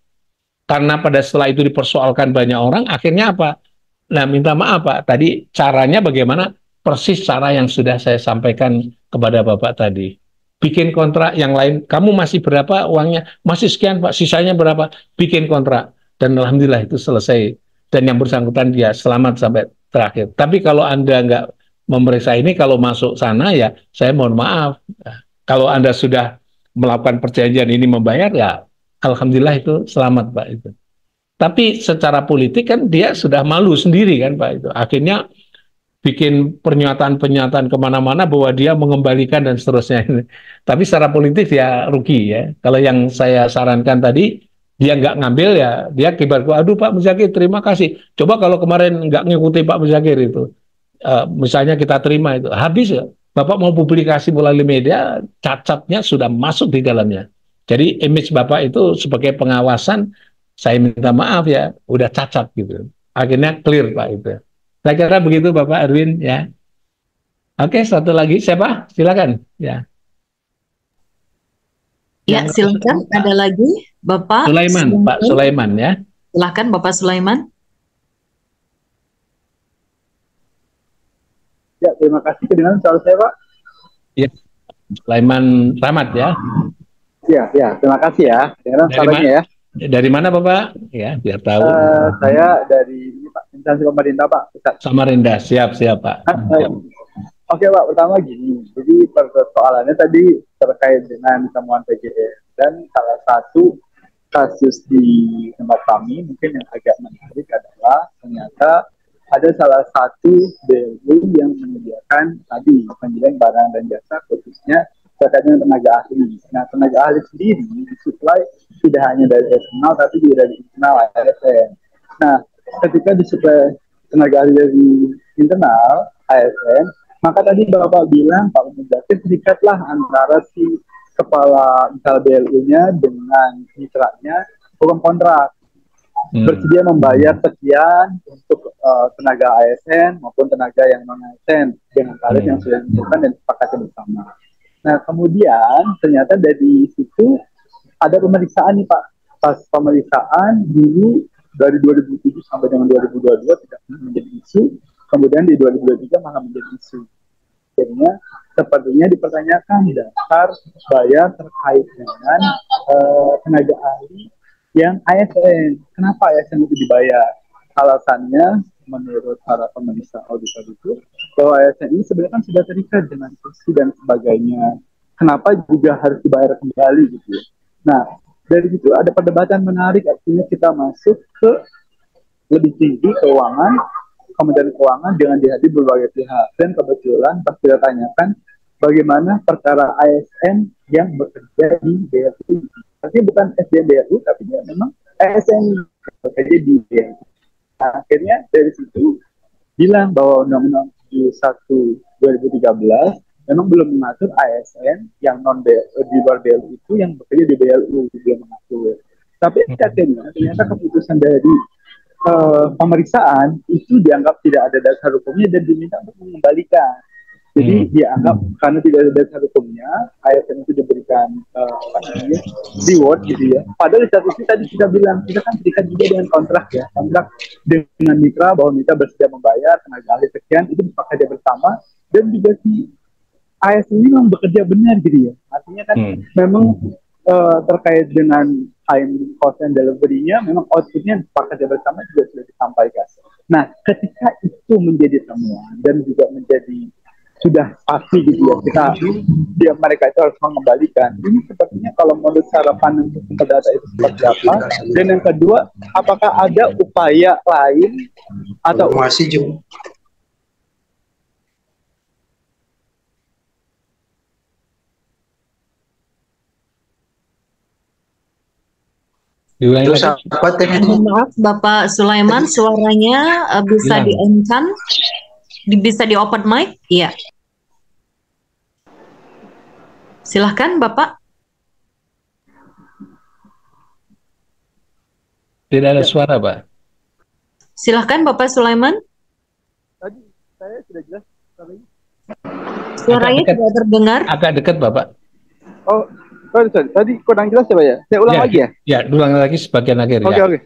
Karena pada setelah itu dipersoalkan banyak orang, akhirnya apa? Nah, minta maaf Pak, tadi caranya bagaimana? Persis cara yang sudah saya sampaikan kepada Bapak tadi. Bikin kontrak yang lain, kamu masih berapa uangnya? Masih sekian Pak, sisanya berapa? Bikin kontrak. Dan Alhamdulillah itu selesai. Dan yang bersangkutan dia selamat sampai terakhir. Tapi kalau Anda nggak memeriksa ini, kalau masuk sana ya saya mohon maaf. Kalau Anda sudah melakukan perjanjian ini membayar, ya Alhamdulillah itu selamat Pak itu. Tapi secara politik kan dia sudah malu sendiri kan Pak itu. Akhirnya bikin pernyataan-pernyataan kemana-mana bahwa dia mengembalikan dan seterusnya. Tapi secara politik ya rugi ya. Kalau yang saya sarankan tadi, dia nggak ngambil ya, dia kibarku, aduh Pak Muzakir terima kasih. Coba kalau kemarin nggak ngikuti Pak Muzakir itu, misalnya kita terima itu, habis ya. Bapak mau publikasi melalui media, cacatnya sudah masuk di dalamnya. Jadi image Bapak itu sebagai pengawasan, saya minta maaf ya, udah cacat gitu. Akhirnya clear Pak itu. Saya kira begitu Bapak Erwin ya. Oke, satu lagi siapa? Silakan ya. Ya, silakan. Ada lagi Bapak Sulaiman, Pak Sulaiman ya. Silakan Bapak Sulaiman. Ya, terima kasih. Kedengaran suara saya, Pak? Ya, Sulaiman Rahmat ya. Ya, terima kasih ya. Kedengaran suaranya ya. Dari mana Bapak? Ya, biar tahu. Saya dari ini, Pak, instansi pemerintah Pak. Samarinda, siap Pak. Oke Pak, pertama gini. Jadi persoalannya tadi terkait dengan temuan PGR dan salah satu kasus di tempat kami mungkin yang agak menarik adalah ternyata ada salah satu BLU yang menyediakan tadi penjualan barang dan jasa khususnya terkait dengan tenaga ahli. Nah, tenaga ahli sendiri disuplai tidak hanya dari eksternal tapi juga dari internal ASN. Nah, ketika disuplai tenaga ahli dari internal ASN, maka tadi Bapak bilang Pak Muzakir serikatlah antara si kepala misal BLU-nya dengan mitranya hukum kontrak. Bersedia membayar sekian untuk tenaga ASN maupun tenaga yang non ASN dengan tarif yang sudah ditentukan dan disepakati bersama. Nah, kemudian ternyata dari situ ada pemeriksaan nih Pak. Pas pemeriksaan dulu dari 2007 sampai dengan 2022 tidak menjadi isu, kemudian di 2023 malah menjadi isu. Jadinya sepertinya dipertanyakan dasar bayar terkait dengan tenaga ahli yang ASN. Kenapa ASN itu dibayar? Alasannya menurut para pemeriksa auditor itu bahwa ASN ini sebenarnya kan sudah terikat dengan kursi dan sebagainya. Kenapa juga harus dibayar kembali gitu ya? Nah, dari situ ada perdebatan menarik, artinya kita masuk ke lebih tinggi keuangan, Kementerian Keuangan dengan dihadir berbagai pihak. Dan kebetulan pas kita tanyakan bagaimana perkara ASN yang bekerja di BLU. Artinya bukan SDM BLU, tapi dia memang ASN bekerja di BLU. Nah, akhirnya dari situ bilang bahwa Undang-Undang 71 2013 memang belum mengatur ASN yang non BLU, di luar BLU itu yang bekerja di BLU belum mengatur. Tapi akhirnya ternyata keputusan dari pemeriksaan itu dianggap tidak ada dasar hukumnya dan diminta untuk mengembalikan. Jadi dianggap karena tidak ada dasar hukumnya, ASN itu diberikan reward gitu ya. Padahal di satu sisi tadi kita bilang kita kan terikat juga dengan kontrak ya, kontrak dengan mitra bahwa mitra bersedia membayar tenaga ahli sekian itu disepakati bersama dan juga si ASN ini memang bekerja benar gitu ya. Artinya kan memang terkait dengan time cost and delivery-nya memang output-nya disepakati bersama juga sudah disampaikan. Nah, ketika itu menjadi temuan dan juga menjadi sudah pasti gitu ya mereka itu harus mengembalikan. Ini sepertinya kalau menurut cara pandang data itu seperti apa? Dan yang kedua, apakah ada upaya lain atau masih juga Diulangi Terus lagi. apa teh? Mohon maaf, Bapak Sulaiman, suaranya bisa Hilang. di-on-kan, bisa di-open mic? Iya. Silahkan, Bapak. Tidak ada suara, Pak. Silahkan, Bapak Sulaiman. Tadi saya sudah jelas. Suaranya dekat. tidak terdengar. Agak dekat, Bapak. Oh, sorry. Tadi kurang jelas ya, Pak ya? Saya ulang lagi ya? Ya, ulang lagi sebagian akhir Oke, ya. oke.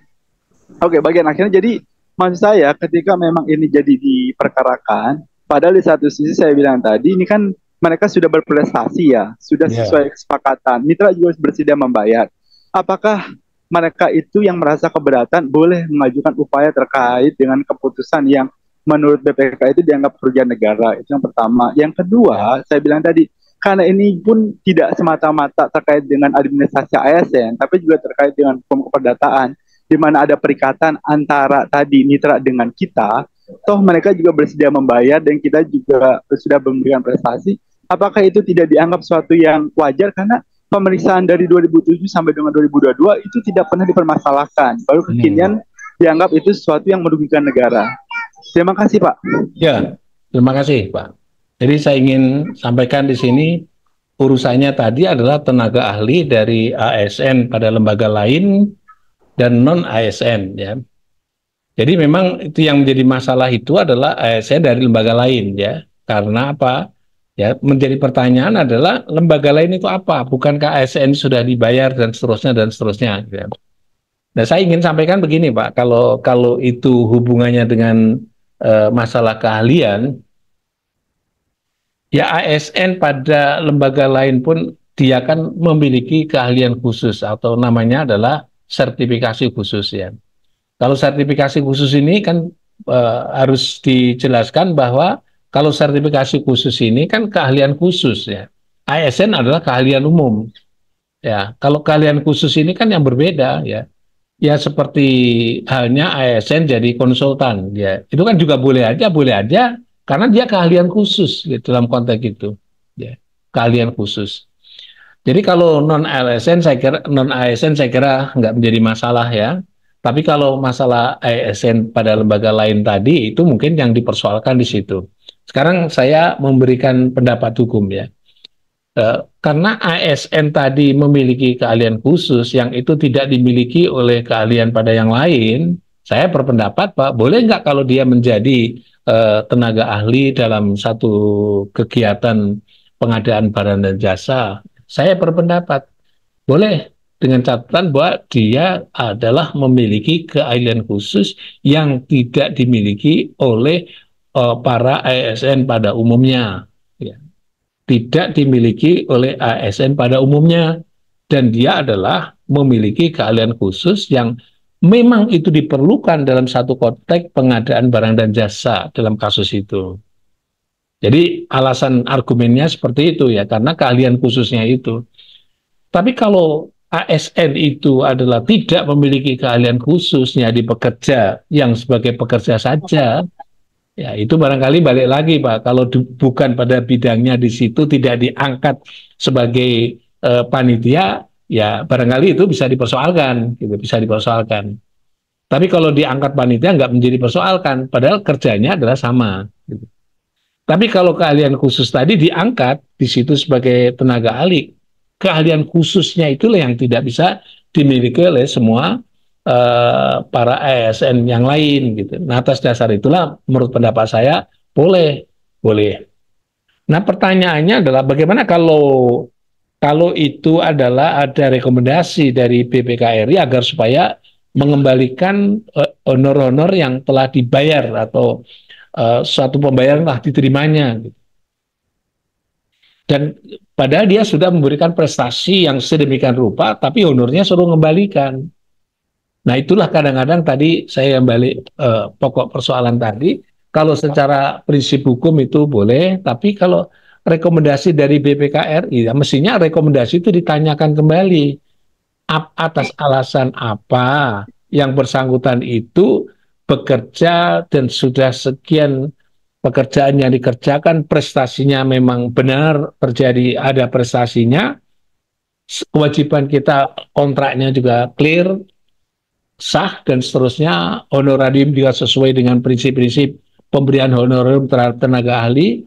Oke, bagian akhirnya jadi maksud saya ketika memang ini jadi diperkarakan, padahal di satu sisi saya bilang tadi ini kan mereka sudah berprestasi ya, sudah sesuai kesepakatan. Mitra juga bersedia membayar. Apakah mereka itu yang merasa keberatan boleh mengajukan upaya terkait dengan keputusan yang menurut BPK itu dianggap kerugian negara? Itu yang pertama. Yang kedua, saya bilang tadi karena ini pun tidak semata-mata terkait dengan administrasi ASN, tapi juga terkait dengan hukum keperdataan, di mana ada perikatan antara tadi mitra dengan kita, toh mereka juga bersedia membayar dan kita juga sudah memberikan prestasi. Apakah itu tidak dianggap suatu yang wajar? Karena pemeriksaan dari 2007 sampai dengan 2022 itu tidak pernah dipermasalahkan. Baru kekinian dianggap itu sesuatu yang merugikan negara. Terima kasih, Pak. Ya, terima kasih, Pak. Jadi saya ingin sampaikan di sini urusannya tadi adalah tenaga ahli dari ASN pada lembaga lain dan non ASN ya. Jadi memang itu yang menjadi masalah itu adalah ASN dari lembaga lain ya. Karena apa? Ya, menjadi pertanyaan adalah lembaga lain itu apa? Bukankah ASN sudah dibayar dan seterusnya ya. Nah, saya ingin sampaikan begini, Pak. Kalau itu hubungannya dengan masalah keahlian, ya ASN pada lembaga lain pun dia kan memiliki keahlian khusus atau namanya adalah sertifikasi khusus ya. Kalau sertifikasi khusus ini kan harus dijelaskan bahwa kalau sertifikasi khusus ini kan keahlian khusus ya. ASN adalah keahlian umum. Ya, kalau keahlian khusus ini kan yang berbeda ya. Ya seperti halnya ASN jadi konsultan ya. Itu kan juga boleh aja karena dia keahlian khusus gitu, dalam konteks itu. Ya, keahlian khusus. Jadi kalau non ASN saya kira nggak menjadi masalah ya. Tapi kalau masalah ASN pada lembaga lain tadi itu mungkin yang dipersoalkan di situ. Sekarang saya memberikan pendapat hukum ya. Karena ASN tadi memiliki keahlian khusus yang itu tidak dimiliki oleh keahlian pada yang lain, saya berpendapat Pak, boleh nggak kalau dia menjadi tenaga ahli dalam satu kegiatan pengadaan barang dan jasa? Saya berpendapat boleh dengan catatan bahwa dia adalah memiliki keahlian khusus yang tidak dimiliki oleh para ASN pada umumnya. Ya. Tidak dimiliki oleh ASN pada umumnya. Dan dia adalah memiliki keahlian khusus yang memang itu diperlukan dalam satu konteks pengadaan barang dan jasa dalam kasus itu. Jadi alasan argumennya seperti itu ya, karena keahlian khususnya itu. Tapi kalau ASN itu adalah tidak memiliki keahlian khususnya di pekerja yang sebagai pekerja saja, ya itu barangkali balik lagi Pak, kalau bukan pada bidangnya di situ tidak diangkat sebagai panitia, ya barangkali itu bisa dipersoalkan, gitu, bisa dipersoalkan. Tapi kalau diangkat panitia nggak menjadi persoalkan, padahal kerjanya adalah sama. Gitu. Tapi kalau keahlian khusus tadi diangkat di situ sebagai tenaga ahli, keahlian khususnya itulah yang tidak bisa dimiliki oleh semua para ASN yang lain gitu. Nah, atas dasar itulah menurut pendapat saya boleh. Nah, pertanyaannya adalah bagaimana kalau itu adalah ada rekomendasi dari BPKRI agar supaya mengembalikan honor-honor yang telah dibayar atau suatu pembayaran telah diterimanya gitu. Dan padahal dia sudah memberikan prestasi yang sedemikian rupa, tapi honornya suruh mengembalikan. Nah itulah kadang-kadang tadi saya balik pokok persoalan tadi, kalau secara prinsip hukum itu boleh, tapi kalau rekomendasi dari BPKRI, ya mestinya rekomendasi itu ditanyakan kembali, atas alasan apa yang bersangkutan itu bekerja dan sudah sekian pekerjaan yang dikerjakan, prestasinya memang benar terjadi, ada prestasinya, kewajiban kita kontraknya juga clear, sah dan seterusnya, honorarium juga sesuai dengan prinsip-prinsip pemberian honorarium terhadap tenaga ahli.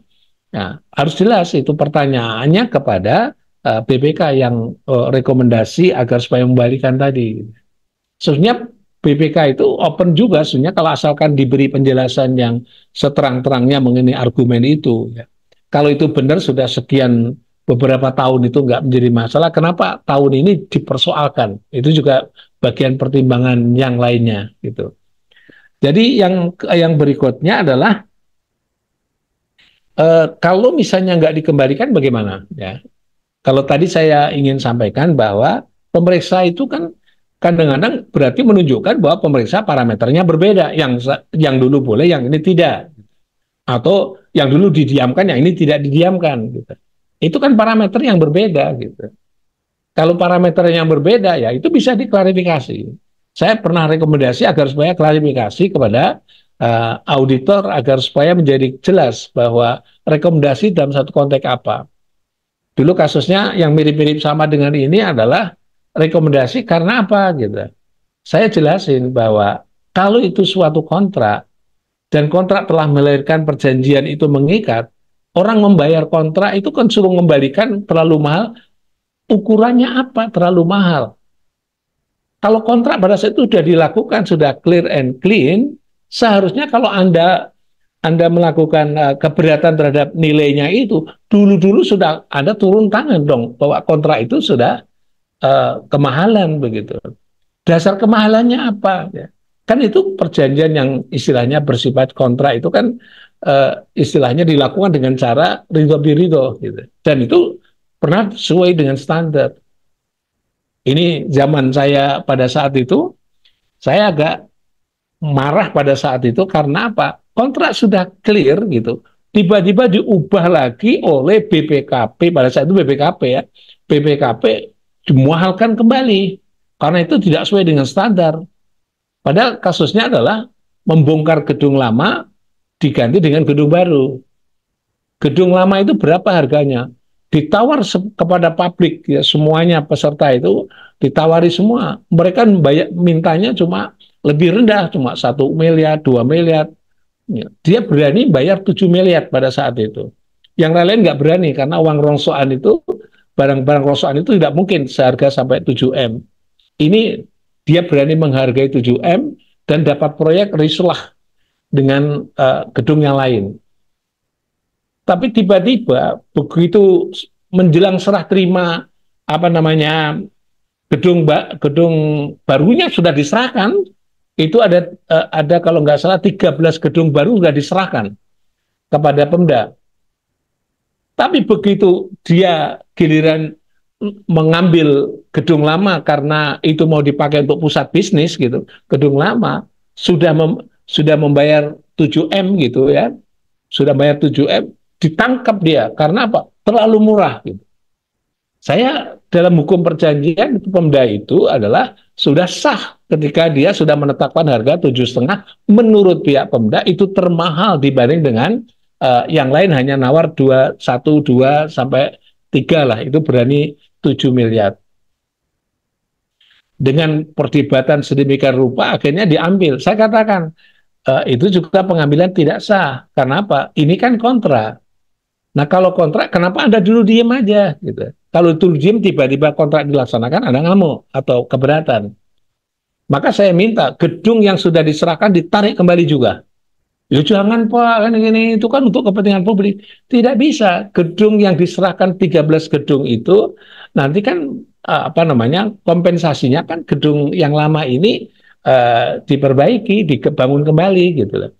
Nah, harus jelas itu pertanyaannya kepada BPK yang rekomendasi agar supaya membalikan tadi. Sebenarnya BPK itu open juga sebenarnya kalau asalkan diberi penjelasan yang seterang-terangnya mengenai argumen itu. Ya. Kalau itu benar sudah sekian beberapa tahun itu nggak menjadi masalah, kenapa tahun ini dipersoalkan? Itu juga bagian pertimbangan yang lainnya gitu. Jadi yang berikutnya adalah kalau misalnya nggak dikembalikan bagaimana? Ya, kalau tadi saya ingin sampaikan bahwa pemeriksa itu kan kadang-kadang berarti menunjukkan bahwa pemeriksa parameternya berbeda. Yang dulu boleh, yang ini tidak. Atau yang dulu didiamkan, yang ini tidak didiamkan. Gitu. Itu kan parameter yang berbeda. Gitu. Kalau parameter yang berbeda, ya itu bisa diklarifikasi. Saya pernah rekomendasi agar supaya klarifikasi kepada auditor agar supaya menjadi jelas bahwa rekomendasi dalam satu konteks apa. Dulu kasusnya yang mirip-mirip sama dengan ini adalah rekomendasi karena apa gitu. Saya jelasin bahwa kalau itu suatu kontrak dan kontrak telah melahirkan perjanjian itu mengikat, orang membayar kontrak itu kan suruh mengembalikan terlalu mahal. Ukurannya apa? Terlalu mahal. Kalau kontrak pada saat itu sudah dilakukan, sudah clear and clean, seharusnya kalau Anda melakukan keberatan terhadap nilainya itu, dulu-dulu sudah Anda turun tangan dong, bahwa kontrak itu sudah kemahalan begitu. Dasar kemahalannya apa? Ya. Kan itu perjanjian yang istilahnya bersifat kontrak itu kan istilahnya dilakukan dengan cara ridho-biridho gitu. Dan itu pernah sesuai dengan standar. Ini zaman saya pada saat itu, saya agak marah pada saat itu karena apa? Kontrak sudah clear gitu. Tiba-tiba diubah lagi oleh BPKP, pada saat itu BPKP ya. BPKP dimuahalkan kembali karena itu tidak sesuai dengan standar. Padahal kasusnya adalah membongkar gedung lama diganti dengan gedung baru. Gedung lama itu berapa harganya? Ditawar kepada publik ya, semuanya peserta itu ditawari semua. Mereka mintanya cuma lebih rendah, cuma 1 miliar, 2 miliar. Dia berani bayar 7 miliar pada saat itu. Yang lain nggak berani karena uang rongsokan itu, barang-barang rongsokan itu tidak mungkin seharga sampai 7M. Ini dia berani menghargai 7M dan dapat proyek rislah dengan gedung yang lain. Tapi tiba-tiba begitu menjelang serah terima gedung barunya sudah diserahkan, itu ada kalau nggak salah 13 gedung baru sudah diserahkan kepada Pemda. Tapi begitu dia giliran mengambil gedung lama karena itu mau dipakai untuk pusat bisnis gitu, gedung lama sudah membayar 7M gitu ya, sudah bayar 7M, ditangkap dia karena apa? Terlalu murah gitu. Saya dalam hukum perjanjian Pemda itu adalah sudah sah ketika dia sudah menetapkan harga 7,5 menurut pihak Pemda itu termahal dibanding dengan yang lain hanya nawar 1, 2 sampai 3 lah, itu berani 7 miliar. Dengan perdebatan sedemikian rupa akhirnya diambil. Saya katakan itu juga pengambilan tidak sah. Karena apa? Ini kan kontrak. Nah kalau kontrak, kenapa Anda dulu diem aja? Gitu. Kalau dulu diem, tiba-tiba kontrak dilaksanakan, Anda ngamuk atau keberatan. Maka saya minta gedung yang sudah diserahkan ditarik kembali juga. Ya jangan Pak, kan ini itu kan untuk kepentingan publik. Tidak bisa. Gedung yang diserahkan 13 gedung itu nanti kan kompensasinya kan gedung yang lama ini diperbaiki, dibangun kembali gitu loh.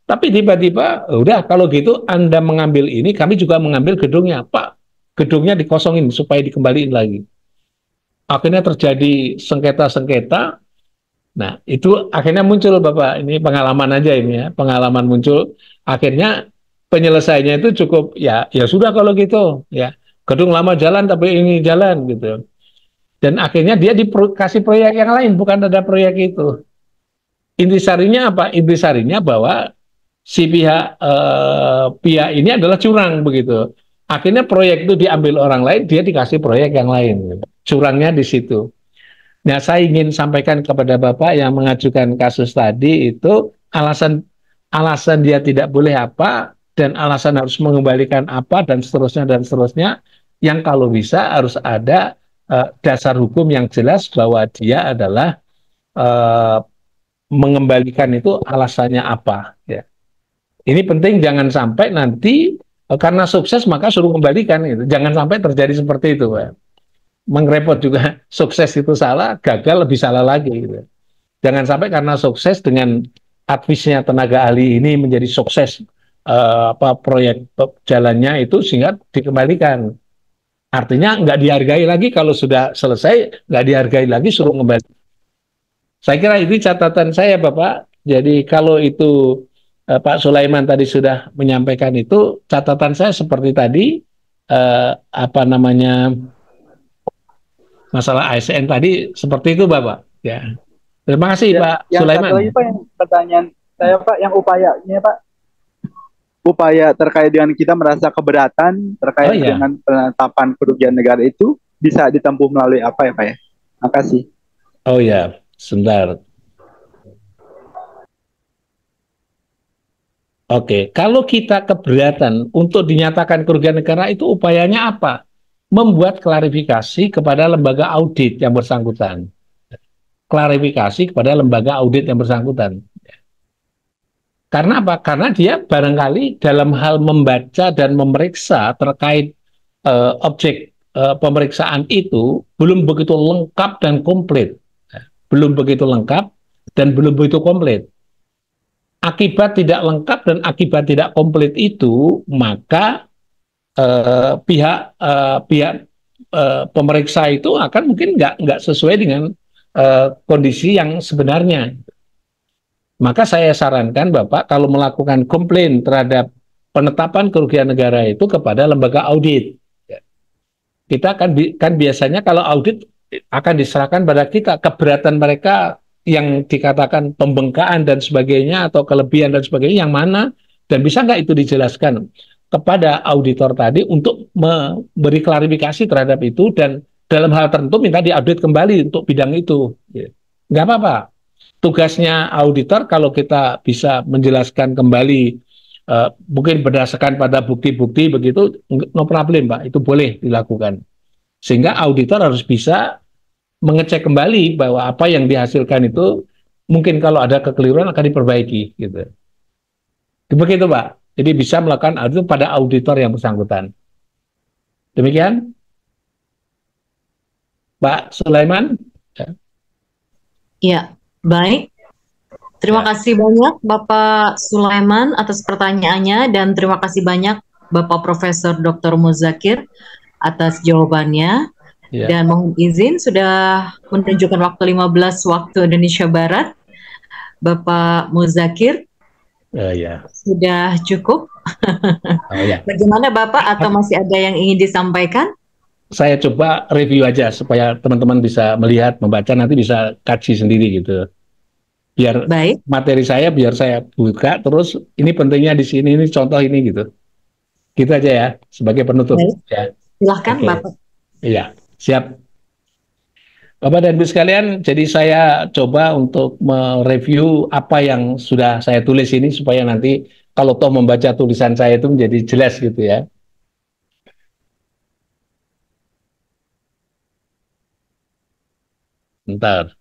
Tapi tiba-tiba, udah kalau gitu Anda mengambil ini, kami juga mengambil gedungnya. Pak, gedungnya dikosongin supaya dikembaliin lagi. Akhirnya terjadi sengketa-sengketa. Nah, itu akhirnya muncul Bapak, ini pengalaman aja ini ya, pengalaman muncul. Akhirnya penyelesaiannya itu cukup, ya sudah kalau gitu, ya gedung lama jalan tapi ini jalan gitu. Dan akhirnya dia dikasih proyek yang lain, bukan ada proyek itu. Intisarinya apa? Intisarinya bahwa si pihak ini adalah curang begitu. Akhirnya proyek itu diambil orang lain, dia dikasih proyek yang lain. Curangnya di situ. Nah, saya ingin sampaikan kepada Bapak yang mengajukan kasus tadi itu alasan dia tidak boleh apa dan alasan harus mengembalikan apa dan seterusnya yang kalau bisa harus ada dasar hukum yang jelas bahwa dia adalah mengembalikan itu alasannya apa ya. Ini penting, jangan sampai nanti karena sukses maka suruh kembalikan gitu. Jangan sampai terjadi seperti itu, Pak. Mengrepot juga, sukses itu salah, gagal lebih salah lagi gitu. Jangan sampai karena sukses dengan advisnya tenaga ahli ini menjadi sukses proyek jalannya itu sehingga dikembalikan. Artinya nggak dihargai lagi kalau sudah selesai, nggak dihargai lagi suruh kembali. Saya kira ini catatan saya, Bapak. Jadi kalau itu Pak Sulaiman tadi sudah menyampaikan itu, catatan saya seperti tadi, masalah ASN tadi seperti itu, Bapak. Ya, terima kasih Ya, Pak yang Sulaiman. satu lagi Pak, yang pertanyaan saya Pak, yang upayanya Pak, upaya terkait dengan kita merasa keberatan terkait dengan penetapan kerugian negara itu bisa ditempuh melalui apa ya Pak ya? Makasih. Oh ya, sebentar. Oke, kalau kita keberatan untuk dinyatakan kerugian negara itu upayanya apa? Membuat klarifikasi kepada lembaga audit yang bersangkutan. Klarifikasi kepada lembaga audit yang bersangkutan. Karena apa? Karena dia barangkali dalam hal membaca dan memeriksa terkait objek pemeriksaan itu belum begitu lengkap dan komplit. Belum begitu lengkap dan belum begitu komplit. Akibat tidak lengkap dan akibat tidak komplit itu, maka pihak pemeriksa itu akan mungkin nggak sesuai dengan kondisi yang sebenarnya. Maka saya sarankan Bapak kalau melakukan komplain terhadap penetapan kerugian negara itu kepada lembaga audit. Kita kan biasanya kalau audit akan diserahkan pada kita keberatan mereka yang dikatakan pembengkakan dan sebagainya atau kelebihan dan sebagainya yang mana, dan bisa nggak itu dijelaskan kepada auditor tadi untuk memberi klarifikasi terhadap itu, dan dalam hal tertentu minta diaudit kembali untuk bidang itu. Nggak apa-apa. Tugasnya auditor kalau kita bisa menjelaskan kembali mungkin berdasarkan pada bukti-bukti begitu, no problem Pak, itu boleh dilakukan. Sehingga auditor harus bisa mengecek kembali bahwa apa yang dihasilkan itu mungkin kalau ada kekeliruan akan diperbaiki gitu. Begitu Pak. Jadi bisa melakukan audit pada auditor yang bersangkutan. Demikian Pak Sulaiman. Ya, baik. Terima kasih banyak Bapak Sulaiman atas pertanyaannya, dan terima kasih banyak Bapak Profesor Dr. Muzakir atas jawabannya. Dan mohon izin sudah menunjukkan waktu 15 waktu Indonesia Barat. Bapak Muzakir, sudah cukup? Bagaimana Bapak, atau masih ada yang ingin disampaikan? Saya coba review aja supaya teman-teman bisa melihat, membaca, nanti bisa kaji sendiri gitu. Biar materi saya, biar saya buka, terus ini pentingnya di sini, ini contoh ini gitu. Gitu aja ya, sebagai penutup. Ya. Silahkan Bapak. Iya. Siap. Bapak dan Ibu sekalian, jadi saya coba untuk mereview apa yang sudah saya tulis ini supaya nanti kalau toh membaca tulisan saya itu menjadi jelas gitu ya. Bentar.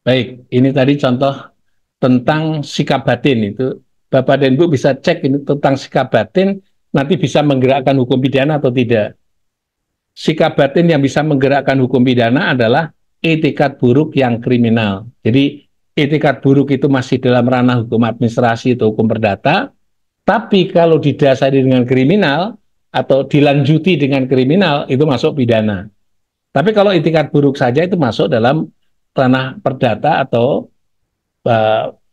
Baik, ini tadi contoh tentang sikap batin itu. Bapak dan Ibu bisa cek ini tentang sikap batin, nanti bisa menggerakkan hukum pidana atau tidak. Sikap batin yang bisa menggerakkan hukum pidana adalah etikat buruk yang kriminal. Jadi etikat buruk itu masih dalam ranah hukum administrasi atau hukum perdata, tapi kalau didasari dengan kriminal atau dilanjuti dengan kriminal itu masuk pidana. Tapi kalau etikat buruk saja itu masuk dalam ranah perdata atau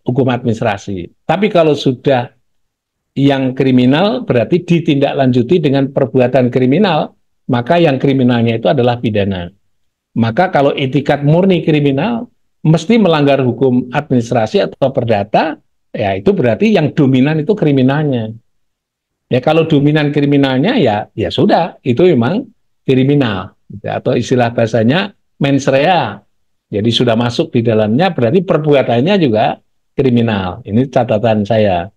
hukum administrasi. Tapi kalau sudah yang kriminal berarti ditindaklanjuti dengan perbuatan kriminal, maka yang kriminalnya itu adalah pidana. Maka kalau etikat murni kriminal mesti melanggar hukum administrasi atau perdata, ya itu berarti yang dominan itu kriminalnya. Ya kalau dominan kriminalnya ya sudah, itu memang kriminal. Atau istilah bahasanya mens rea. Jadi sudah masuk di dalamnya, berarti perbuatannya juga kriminal. Ini catatan saya.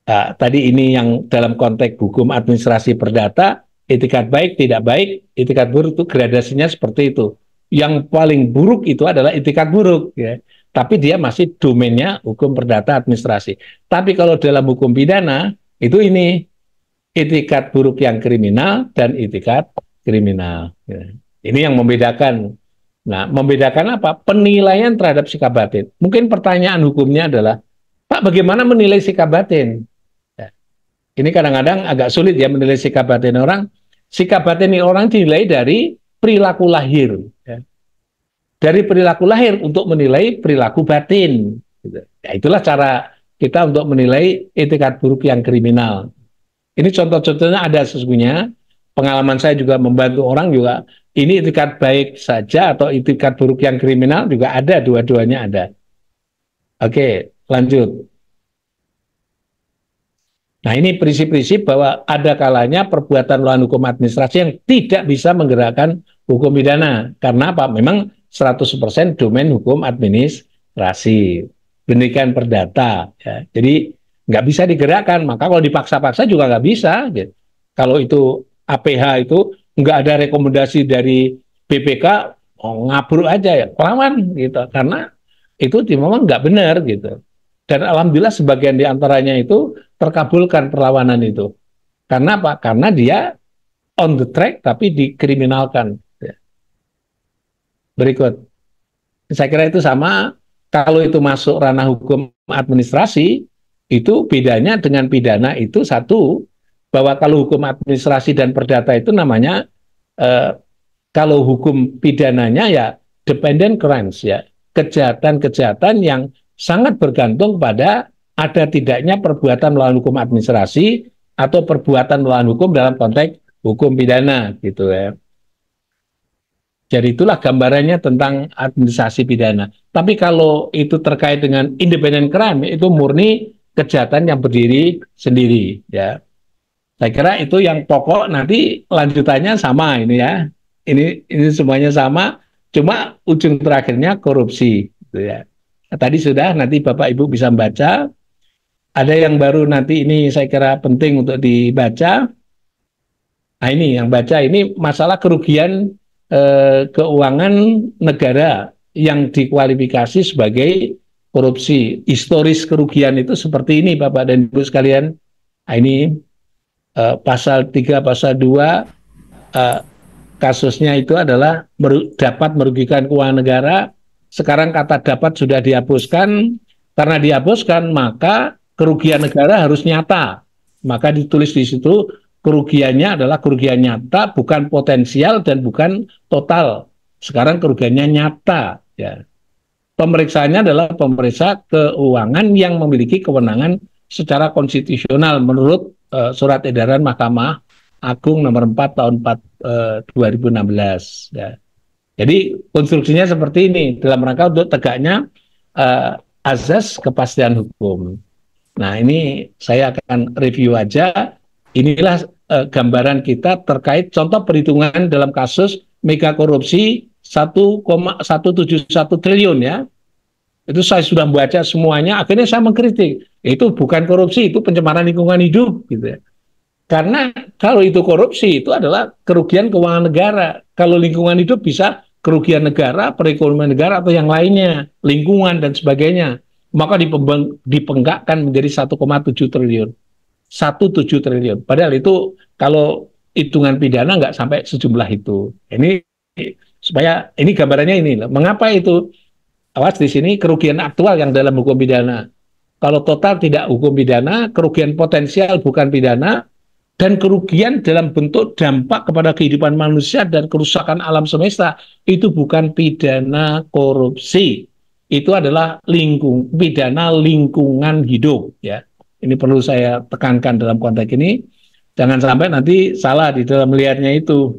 Nah, tadi ini yang dalam konteks hukum administrasi perdata, etikat baik, tidak baik, etikat buruk itu gradasinya seperti itu. Yang paling buruk itu adalah etikat buruk, ya. Tapi dia masih domainnya hukum perdata administrasi. Tapi kalau dalam hukum pidana, itu ini, etikat buruk yang kriminal dan etikat kriminal. Ya. Ini yang membedakan. Nah, membedakan apa? Penilaian terhadap sikap batin. Mungkin pertanyaan hukumnya adalah, Pak, bagaimana menilai sikap batin? Ini kadang-kadang agak sulit ya menilai sikap batin orang. Sikap batin orang dinilai dari perilaku lahir. Ya. Dari perilaku lahir untuk menilai perilaku batin. Ya, itulah cara kita untuk menilai etikat buruk yang kriminal. Ini contoh-contohnya ada sesungguhnya. Pengalaman saya juga membantu orang juga. Ini etikat baik saja atau etikat buruk yang kriminal juga ada, dua-duanya ada. Oke, lanjut. Nah, ini prinsip-prinsip bahwa ada kalanya perbuatan melawan hukum administrasi yang tidak bisa menggerakkan hukum pidana. Karena apa? Memang 100% domain hukum administrasi. Demikian perdata. Ya. Jadi nggak bisa digerakkan. Maka kalau dipaksa-paksa juga nggak bisa. Gitu. Kalau itu APH itu nggak ada rekomendasi dari BPK, ngabruk aja ya, lawan gitu. Karena itu memang nggak benar gitu. Dan alhamdulillah sebagian di antaranya itu terkabulkan perlawanan itu. Karena apa? Karena dia on the track tapi dikriminalkan. Berikut. Saya kira itu sama, kalau itu masuk ranah hukum administrasi, itu bedanya dengan pidana itu satu, bahwa kalau hukum administrasi dan perdata itu namanya, kalau hukum pidananya ya dependent crimes, ya kejahatan-kejahatan yang sangat bergantung pada ada tidaknya perbuatan melawan hukum administrasi atau perbuatan melawan hukum dalam konteks hukum pidana gitu ya. Jadi itulah gambarannya tentang administrasi pidana. Tapi kalau itu terkait dengan independent crime, itu murni kejahatan yang berdiri sendiri ya. Saya kira itu yang pokok, nanti lanjutannya sama ini ya. Ini semuanya sama, cuma ujung terakhirnya korupsi gitu ya. Nah, tadi sudah, nanti Bapak Ibu bisa membaca. Ada yang baru nanti ini saya kira penting untuk dibaca. Nah ini yang baca ini masalah kerugian keuangan negara yang dikualifikasi sebagai korupsi. Historis kerugian itu seperti ini Bapak dan Ibu sekalian. Nah, ini pasal 3, pasal 2 kasusnya itu adalah dapat merugikan keuangan negara. Sekarang kata dapat sudah dihapuskan. Karena dihapuskan maka kerugian negara harus nyata. Maka ditulis di situ kerugiannya adalah kerugian nyata, bukan potensial dan bukan total. Sekarang kerugiannya nyata. Ya. Pemeriksaannya adalah pemeriksa keuangan yang memiliki kewenangan secara konstitusional menurut surat edaran Mahkamah Agung nomor 4 tahun 2016. Ya. Jadi konstruksinya seperti ini dalam rangka untuk tegaknya azas kepastian hukum. Nah ini saya akan review aja. Inilah gambaran kita terkait contoh perhitungan dalam kasus mega korupsi 1,171 triliun ya. Itu saya sudah membaca semuanya. Akhirnya saya mengkritik. Itu bukan korupsi, itu pencemaran lingkungan hidup gitu ya. Karena kalau itu korupsi, itu adalah kerugian keuangan negara. Kalau lingkungan hidup bisa kerugian negara, perekonomian negara, atau yang lainnya, lingkungan dan sebagainya. Maka dipenggakkan menjadi 1,7 triliun. 1,7 triliun. Padahal itu kalau hitungan pidana nggak sampai sejumlah itu. Ini supaya ini gambarannya ini. Mengapa itu? Awas di sini kerugian aktual yang dalam hukum pidana. Kalau total tidak hukum pidana, kerugian potensial bukan pidana, dan kerugian dalam bentuk dampak kepada kehidupan manusia dan kerusakan alam semesta itu bukan pidana korupsi. Itu adalah pidana lingkungan hidup ya. Ini perlu saya tekankan dalam konteks ini. Jangan sampai nanti salah di dalam melihatnya itu.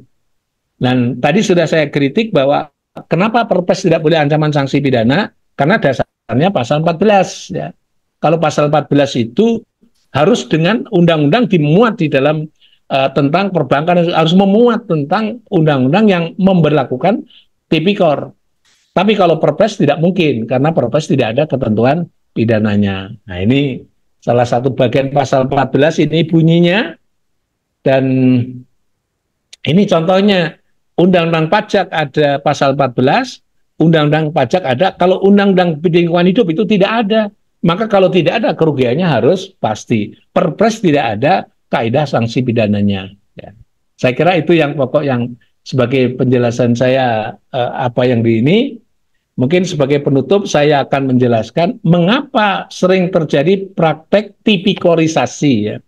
Dan tadi sudah saya kritik bahwa kenapa Perpres tidak boleh ancaman sanksi pidana? Karena dasar dasarnya pasal 14 ya. Kalau pasal 14 itu harus dengan undang-undang dimuat di dalam tentang perbankan, harus memuat tentang undang-undang yang memberlakukan tipikor. Tapi kalau Perpres tidak mungkin, karena Perpres tidak ada ketentuan pidananya. Nah, ini salah satu bagian pasal 14 ini bunyinya, dan ini contohnya, Undang-Undang Pajak ada pasal 14, Undang-Undang Pajak ada, kalau Undang-Undang Lingkungan Hidup itu tidak ada. Maka kalau tidak ada, kerugiannya harus pasti. Perpres tidak ada kaidah sanksi pidananya. Ya. Saya kira itu yang pokok yang sebagai penjelasan saya apa yang di ini. Mungkin sebagai penutup saya akan menjelaskan mengapa sering terjadi praktek tipikorisasi ya.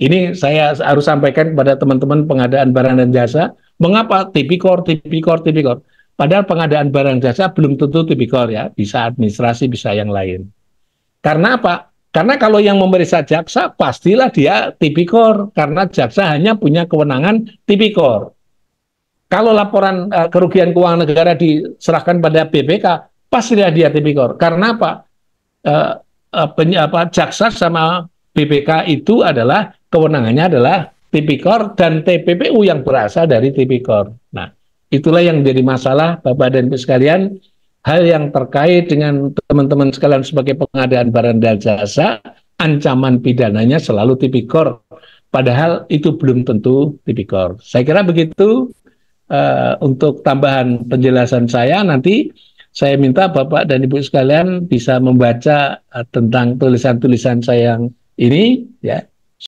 Ini saya harus sampaikan kepada teman-teman pengadaan barang dan jasa, mengapa tipikor. Padahal pengadaan barang jasa belum tentu tipikor ya, bisa administrasi, bisa yang lain. Karena apa? Karena kalau yang memeriksa jaksa pastilah dia tipikor, karena jaksa hanya punya kewenangan tipikor. Kalau laporan kerugian keuangan negara diserahkan pada BPK, pastilah dia tipikor. Karena apa? Jaksa sama BPK itu adalah kewenangannya adalah tipikor dan TPPU yang berasal dari tipikor. Nah, itulah yang menjadi masalah Bapak dan Ibu sekalian, hal yang terkait dengan teman-teman sekalian sebagai pengadaan barang dan jasa, ancaman pidananya selalu tipikor. Padahal itu belum tentu tipikor. Saya kira begitu. Untuk tambahan penjelasan saya, nanti saya minta Bapak dan Ibu sekalian bisa membaca tentang tulisan-tulisan saya yang ini ya,